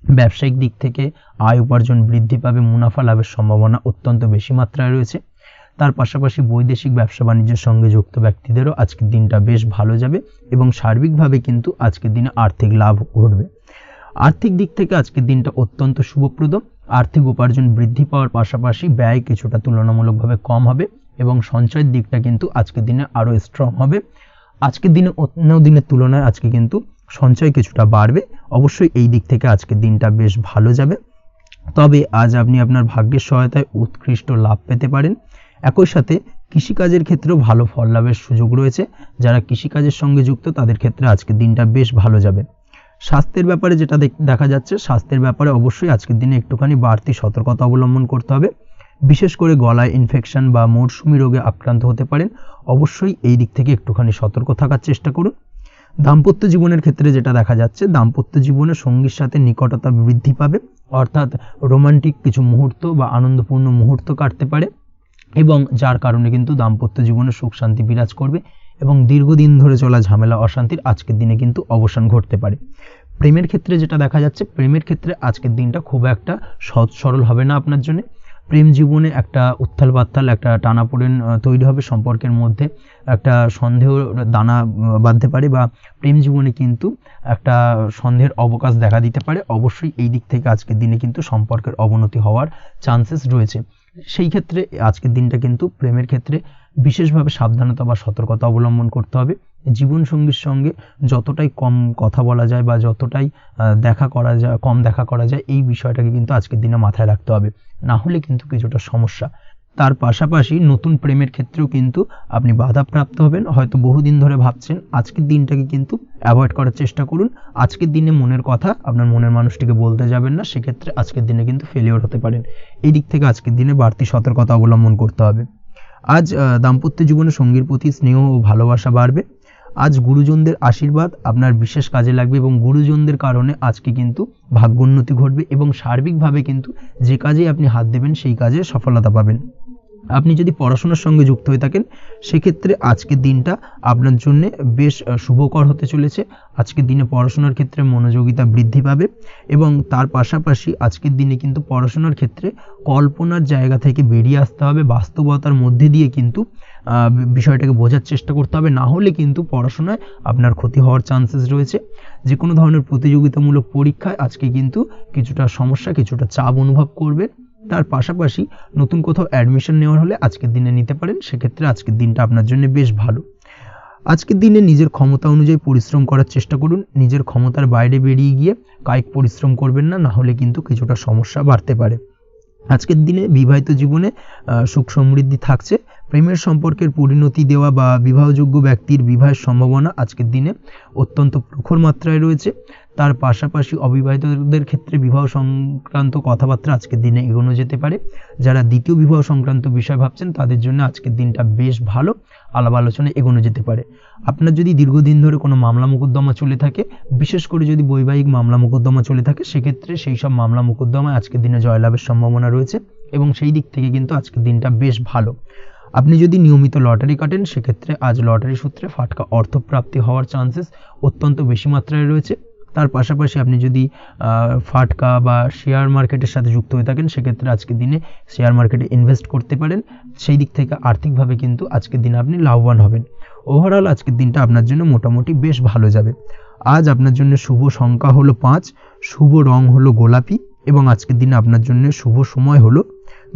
ব্যবসায়িক দিক থেকে আয় উপার্জন বৃদ্ধি পাবে, মুনাফা লাভের সম্ভাবনা অত্যন্ত বেশি মাত্রায় রয়েছে। তার পাশাপাশি বৈদেশিক ব্যবসা বাণিজ্যের সঙ্গে যুক্ত ব্যক্তিদেরও আজকের দিনটা বেশ ভালো যাবে এবং সার্বিকভাবে কিন্তু আজকের দিনে আর্থিক লাভ ঘটবে। আর্থিক দিক থেকে আজকের দিনটা অত্যন্ত শুভপ্রদ। আর্থিক উপার্জন বৃদ্ধি পাওয়ার পাশাপাশি ব্যয় কিছুটা তুলনামূলকভাবে কম হবে এবং সঞ্চয়ের দিকটা কিন্তু আজকের দিনে আরও স্ট্রং হবে। আজকের দিনে অন্য দিনের তুলনায় আজকে কিন্তু সঞ্চয় কিছুটা বাড়বে। অবশ্যই এই দিক থেকে আজকের দিনটা বেশ ভালো যাবে। তবে আজ আপনি আপনার ভাগ্যের সহায়তায় উৎকৃষ্ট লাভ পেতে পারেন। একই সাথে কৃষিকাজের ক্ষেত্রেও ভালো ফল লাভের সুযোগ রয়েছে। যারা কৃষিকাজের সঙ্গে যুক্ত তাদের ক্ষেত্রে আজকের দিনটা বেশ ভালো যাবে। স্বাস্থ্যের ব্যাপারে যেটা দেখা যাচ্ছে, স্বাস্থ্যের ব্যাপারে অবশ্যই আজকের দিনে একটুখানি বাড়তি সতর্কতা অবলম্বন করতে হবে। বিশেষ করে গলায় ইনফেকশন বা মৌসুমি রোগে আক্রান্ত হতে পারেন। অবশ্যই এই দিক থেকে একটুখানি সতর্ক থাকার চেষ্টা করুন। দাম্পত্য জীবনের ক্ষেত্রে যেটা দেখা যাচ্ছে, দাম্পত্য জীবনে সঙ্গীর সাথে নিকটতা বৃদ্ধি পাবে, অর্থাৎ রোমান্টিক কিছু মুহূর্ত বা আনন্দপূর্ণ মুহূর্ত কাটতে পারে এবং যার কারণে কিন্তু দাম্পত্য জীবনে সুখ শান্তি বিরাজ করবে এবং দীর্ঘদিন ধরে চলা ঝামেলা অশান্তির আজকের দিনে কিন্তু অবসান ঘটতে পারে। প্রেমের ক্ষেত্রে যেটা দেখা যাচ্ছে, প্রেমের ক্ষেত্রে আজকের দিনটা খুব একটা সহজ সরল হবে না আপনার জন্য। প্রেম জীবনে একটা উত্থাল পাত্তাল একটা টানাপোড়েন তৈরি হবে, সম্পর্কের মধ্যে একটা সন্দেহ দানা বাঁধতে পারে বা প্রেম জীবনে কিন্তু একটা সন্দেহের অবকাশ দেখা দিতে পারে। অবশ্যই এই দিক থেকে আজকের দিনে কিন্তু সম্পর্কের অবনতি হওয়ার চান্সেস রয়েছে। সেই ক্ষেত্রে আজকের দিনটা কিন্তু প্রেমের ক্ষেত্রে বিশেষভাবে সাবধানতা বা সতর্কতা অবলম্বন করতে হবে। জীবনসঙ্গীর সঙ্গে যতটাই কম কথা বলা যায় বা যতটাই কম দেখা করা যায়, এই বিষয়টাকে কিন্তু আজকের দিনে মাথায় রাখতে হবে, না হলে কিন্তু কিছুটা সমস্যা। তার পাশাপাশি নতুন প্রেমের ক্ষেত্রেও কিন্তু আপনি বাধাপ্রাপ্ত হবেন। হয়তো বহুদিন ধরে ভাবছেন, আজকের দিনটাকে কিন্তু অ্যাভয়েড করার চেষ্টা করুন। আজকের দিনে মনের কথা আপনার মনের মানুষটিকে বলতে যাবেন না, সেক্ষেত্রে আজকের দিনে কিন্তু ফেলিওর হতে পারেন। এই দিক থেকে আজকের দিনে বাড়তি সতর্কতা অবলম্বন করতে হবে। আজ দাম্পত্য জীবনে সঙ্গীর প্রতি স্নেহ ও ভালোবাসা বাড়বে। আজ গুরুজনদের আশীর্বাদ আপনার বিশেষ কাজে লাগবে এবং গুরুজনদের কারণে আজকে কিন্তু ভাগ্যোন্নতি ঘটবে এবং সার্বিকভাবে কিন্তু যে কাজে আপনি হাত দেবেন সেই কাজে সফলতা পাবেন। আপনি যদি পড়াশোনার সঙ্গে যুক্ত হয়ে থাকেন, সেক্ষেত্রে আজকের দিনটা আপনার জন্য বেশ শুভকর হতে চলেছে। আজকের দিনে পড়াশোনার ক্ষেত্রে মনোযোগিতা বৃদ্ধি পাবে এবং তার পাশাপাশি আজকের দিনে কিন্তু পড়াশোনার ক্ষেত্রে কল্পনার জায়গা থেকে বেরিয়ে আসতে হবে, বাস্তবতার মধ্যে দিয়ে কিন্তু বিষয়টাকে বোঝার চেষ্টা করতে হবে, না হলে কিন্তু পড়াশোনায় আপনার ক্ষতি হওয়ার চান্সেস রয়েছে। যে কোনো ধরনের প্রতিযোগিতামূলক পরীক্ষায় আজকে কিন্তু কিছুটা সমস্যা, কিছুটা চাপ অনুভব করবে। তার পাশাপাশি নতুন কোথাও অ্যাডমিশন নেওয়ার হলে আজকের দিনে নিতে পারেন, সেক্ষেত্রে আজকের দিনটা আপনার জন্য বেশ ভালো। আজকের দিনে নিজের ক্ষমতা অনুযায়ী পরিশ্রম করার চেষ্টা করুন। নিজের ক্ষমতার বাইরে বেরিয়ে গিয়ে কায়িক পরিশ্রম করবেন না, না হলে কিন্তু কিছুটা সমস্যা বাড়তে পারে। আজকের দিনে বিবাহিত জীবনে সুখ সমৃদ্ধি থাকছে। প্রেমের সম্পর্কের পরিণতি দেওয়া বা বিবাহযোগ্য ব্যক্তির বিবাহের সম্ভাবনা আজকের দিনে অত্যন্ত প্রখর মাত্রায় রয়েছে। তার পাশাপাশি অবিবাহিতদের ক্ষেত্রে বিবাহ সংক্রান্ত কথাবার্তা আজকের দিনে এগোনো যেতে পারে। যারা দ্বিতীয় বিবাহ সংক্রান্ত বিষয় ভাবছেন তাদের জন্য আজকের দিনটা বেশ ভালো, আলাপ আলোচনায় এগোনো যেতে পারে। আপনার যদি দীর্ঘদিন ধরে কোনো মামলা মোকদ্দমা চলে থাকে, বিশেষ করে যদি বৈবাহিক মামলা মোকদ্দমা চলে থাকে, সেক্ষেত্রে সেই সব মামলা মোকদ্দমায় আজকের দিনে জয়লাভের সম্ভাবনা রয়েছে এবং সেই দিক থেকে কিন্তু আজকের দিনটা বেশ ভালো। আপনি যদি নিয়মিত লটারি কাটেন সেক্ষেত্রে আজ লটারি সূত্রে ফাটকা অর্থপ্রাপ্তি হওয়ার চান্সেস অত্যন্ত বেশি মাত্রায় রয়েছে। তার পাশাপাশি আপনি যদি ফাটকা বা শেয়ার মার্কেটের সাথে যুক্ত হয়ে থাকেন সেক্ষেত্রে আজকের দিনে শেয়ার মার্কেটে ইনভেস্ট করতে পারেন। সেই দিক থেকে আর্থিকভাবে কিন্তু আজকের দিনে আপনি লাভবান হবেন। ওভারঅল আজকের দিনটা আপনার জন্য মোটামুটি বেশ ভালো যাবে। আজ আপনার জন্য শুভ সংখ্যা হলো 5, শুভ রং হলো গোলাপি এবং আজকের দিনে আপনার জন্য শুভ সময় হলো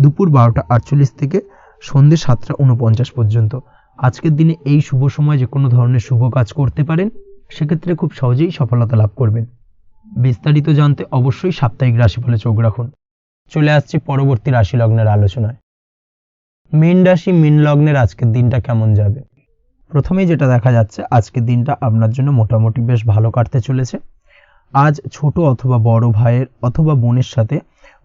দুপুর 12:48 থেকে সন্ধ্যে 7:49 পর্যন্ত। আজকের দিনে এই শুভ সময় যে কোনো ধরনের শুভ কাজ করতে পারেন, সেক্ষেত্রে খুব সহজেই সফলতা লাভ করবেন। বিস্তারিত জানতে অবশ্যই সাপ্তাহিক রাশিফলে চোখ রাখুন। চলে আসছি পরবর্তী রাশি লগ্নের আলোচনায়। মীন রাশি মীন লগ্নের আজকের দিনটা কেমন যাবে? প্রথমেই যেটা দেখা যাচ্ছে আজকের দিনটা আপনার জন্য মোটামুটি বেশ ভালো কাটতে চলেছে। আজ ছোট অথবা বড় ভাইয়ের অথবা বোনের সাথে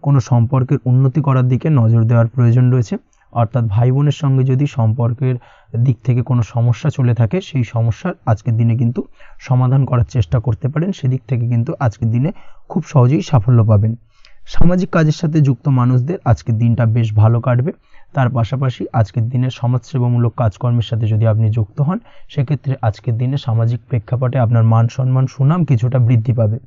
কোনো সম্পর্কের উন্নতি করার দিকে নজর দেওয়ার প্রয়োজন রয়েছে। অর্থাৎ ভাই বোনের সঙ্গে যদি সম্পর্কের দিক থেকে কোনো সমস্যা চলে থাকে, সেই সমস্যার আজকের দিনে কিন্তু সমাধান করার চেষ্টা করতে পারেন। সেদিক থেকে কিন্তু আজকের দিনে খুব সহজেই সাফল্য পাবেন। সামাজিক কাজের সাথে যুক্ত মানুষদের আজকের দিনটা বেশ ভালো কাটবে। তার পাশাপাশি আজকের দিনে সমাজসেবামূলক কাজকর্মের সাথে যদি আপনি যুক্ত হন, সেক্ষেত্রে আজকের দিনে সামাজিক প্রেক্ষাপটে আপনার মান সম্মান সুনাম কিছুটা বৃদ্ধি পাবে।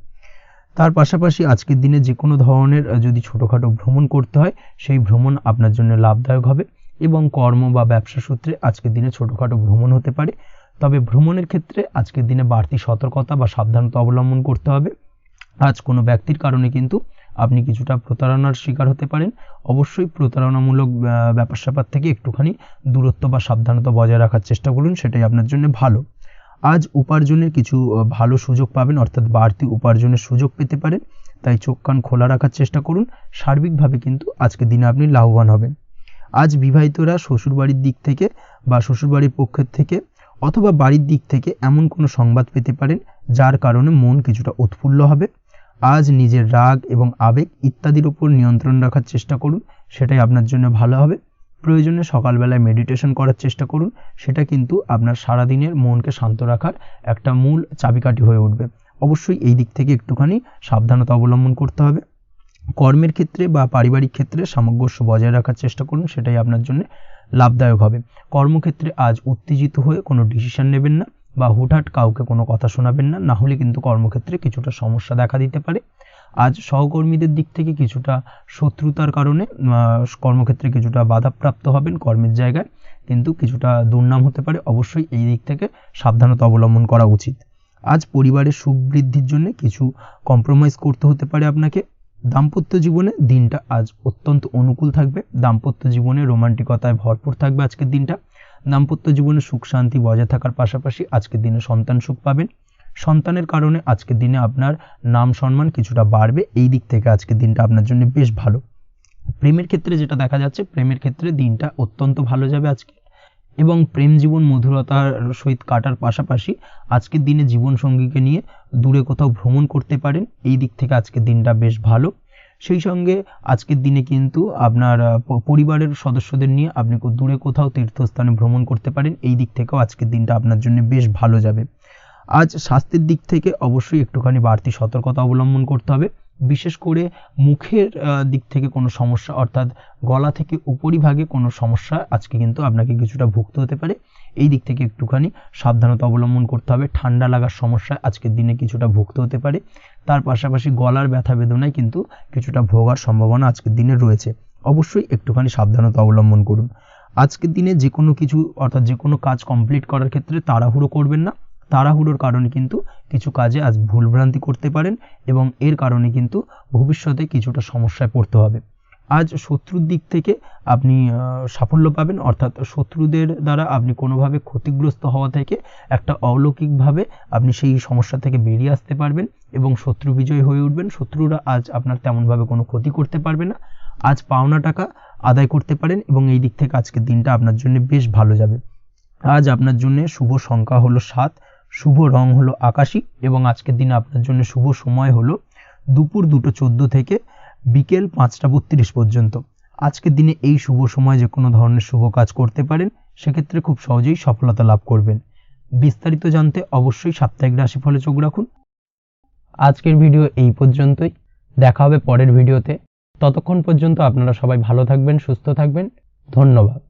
তার পাশাপাশি আজকের দিনে যে কোনো ধরনের যদি ছোটোখাটো ভ্রমণ করতে হয়, সেই ভ্রমণ আপনার জন্য লাভদায়ক হবে এবং কর্ম বা ব্যবসা সূত্রে আজকের দিনে ছোটোখাটো ভ্রমণ হতে পারে। তবে ভ্রমণের ক্ষেত্রে আজকের দিনে বাড়তি সতর্কতা বা সাবধানতা অবলম্বন করতে হবে। আজ কোনো ব্যক্তির কারণে কিন্তু আপনি কিছুটা প্রতারণার শিকার হতে পারেন। অবশ্যই প্রতারণামূলক ব্যাপার স্যাপার থেকে একটুখানি দূরত্ব বা সাবধানতা বজায় রাখার চেষ্টা করুন, সেটাই আপনার জন্য ভালো। আজ উপার্জনের কিছু ভালো সুযোগ পাবেন, অর্থাৎ বাড়তি উপার্জনের সুযোগ পেতে পারেন। তাই চোখ কান খোলা রাখার চেষ্টা করুন। সার্বিকভাবে কিন্তু আজকের দিনে আপনি লাভবান হবেন। আজ বিবাহিতরা শ্বশুরবাড়ির দিক থেকে বা শ্বশুরবাড়ির পক্ষের থেকে অথবা বাড়ির দিক থেকে এমন কোনো সংবাদ পেতে পারেন যার কারণে মন কিছুটা উৎফুল্ল হবে। আজ নিজের রাগ এবং আবেগ ইত্যাদির উপর নিয়ন্ত্রণ রাখার চেষ্টা করুন, সেটাই আপনার জন্য ভালো হবে। প্রয়োজনে সকালবেলায় মেডিটেশন করার চেষ্টা করুন, সেটা কিন্তু আপনার সারাদিনের মনকে শান্ত রাখার একটা মূল চাবিকাঠি হয়ে উঠবে। অবশ্যই এই দিক থেকে একটুখানি সাবধানতা অবলম্বন করতে হবে। কর্মের ক্ষেত্রে বা পারিবারিক ক্ষেত্রে সামঞ্জস্য বজায় রাখার চেষ্টা করুন, সেটাই আপনার জন্য লাভদায়ক হবে। কর্মক্ষেত্রে আজ উত্তেজিত হয়ে কোনো ডিসিশন নেবেন না বা হুটহাট কাউকে কোনো কথা শোনাবেন না, না হলে কিন্তু কর্মক্ষেত্রে কিছুটা সমস্যা দেখা দিতে পারে। আজ সহকর্মীদের দিক থেকে কিছুটা শত্রুতার কারণে কর্মক্ষেত্রে কিছুটা বাধাপ্রাপ্ত হবেন, কর্মের জায়গায় কিন্তু কিছুটা দুর্নাম হতে পারে। অবশ্যই এই দিক থেকে সাবধানতা অবলম্বন করা উচিত। আজ পরিবারের সুখ বৃদ্ধির জন্য কিছু কম্প্রোমাইজ করতে হতে পারে আপনাকে। দাম্পত্য জীবনে দিনটা আজ অত্যন্ত অনুকূল থাকবে। দাম্পত্য জীবনে রোমান্টিকতায় ভরপুর থাকবে আজকের দিনটা। দাম্পত্য জীবনে সুখ শান্তি বজায় থাকার পাশাপাশি আজকের দিনে সন্তান সুখ পাবেন। সন্তানের কারণে আজকের দিনে আপনার নাম সম্মান কিছুটা বাড়বে। এই দিক থেকে আজকের দিনটা আপনার জন্য বেশ ভালো। প্রেমের ক্ষেত্রে যেটা দেখা যাচ্ছে, প্রেমের ক্ষেত্রে দিনটা অত্যন্ত ভালো যাবে আজকে এবং প্রেম জীবন মধুরতার সহিত কাটার পাশাপাশি আজকের দিনে জীবনসঙ্গীকে নিয়ে দূরে কোথাও ভ্রমণ করতে পারেন। এই দিক থেকে আজকের দিনটা বেশ ভালো। সেই সঙ্গে আজকের দিনে কিন্তু আপনার পরিবারের সদস্যদের নিয়ে আপনি দূরে কোথাও তীর্থস্থানে ভ্রমণ করতে পারেন। এই দিক থেকেও আজকের দিনটা আপনার জন্য বেশ ভালো যাবে। আজ স্বাস্থ্যের দিক থেকে অবশ্যই একটুখানি বাড়তি সতর্কতা অবলম্বন করতে হবে। বিশেষ করে মুখের দিক থেকে কোনো সমস্যা, অর্থাৎ গলা থেকে উপরিভাগে কোনো সমস্যা আজকে কিন্তু আপনাকে কিছুটা ভুগতে হতে পারে। এই দিক থেকে একটুখানি সাবধানতা অবলম্বন করতে হবে। ঠান্ডা লাগার সমস্যা আজকের দিনে কিছুটা ভুগতে হতে পারে। তার পাশাপাশি গলার ব্যথা বেদনায় কিন্তু কিছুটা ভোগার সম্ভাবনা আজকের দিনে রয়েছে। অবশ্যই একটুখানি সাবধানতা অবলম্বন করুন। আজকের দিনে যে কোনো কিছু অর্থাৎ যে কোনো কাজ কমপ্লিট করার ক্ষেত্রে তাড়াহুড়ো করবেন না। তাড়াহুড়োর কারণে কিন্তু কিছু কাজে আজ ভুলভ্রান্তি করতে পারেন এবং এর কারণে কিন্তু ভবিষ্যতে কিছুটা সমস্যায় পড়তে হবে। আজ শত্রুর দিক থেকে আপনি সাফল্য পাবেন, অর্থাৎ শত্রুদের দ্বারা আপনি কোনোভাবে ক্ষতিগ্রস্ত হওয়া থেকে একটা অলৌকিকভাবে আপনি সেই সমস্যা থেকে বেরিয়ে আসতে পারবেন এবং শত্রু বিজয় হয়ে উঠবেন। শত্রুরা আজ আপনার তেমনভাবে কোনো ক্ষতি করতে পারবে না। আজ পাওনা টাকা আদায় করতে পারেন এবং এই দিক থেকে আজকের দিনটা আপনার জন্য বেশ ভালো যাবে। আজ আপনার জন্য শুভ সংখ্যা হলো 7, শুভ রং হলো আকাশী এবং আজকের দিনে আপনার জন্য শুভ সময় হলো দুপুর 2:14 থেকে বিকেল 5:32 পর্যন্ত। আজকের দিনে এই শুভ সময় যে কোনো ধরনের শুভ কাজ করতে পারেন, সেক্ষেত্রে খুব সহজেই সফলতা লাভ করবেন। বিস্তারিত জানতে অবশ্যই সাপ্তাহিক রাশিফলে চোখ রাখুন। আজকের ভিডিও এই পর্যন্তই। দেখা হবে পরের ভিডিওতে। ততক্ষণ পর্যন্ত আপনারা সবাই ভালো থাকবেন, সুস্থ থাকবেন। ধন্যবাদ।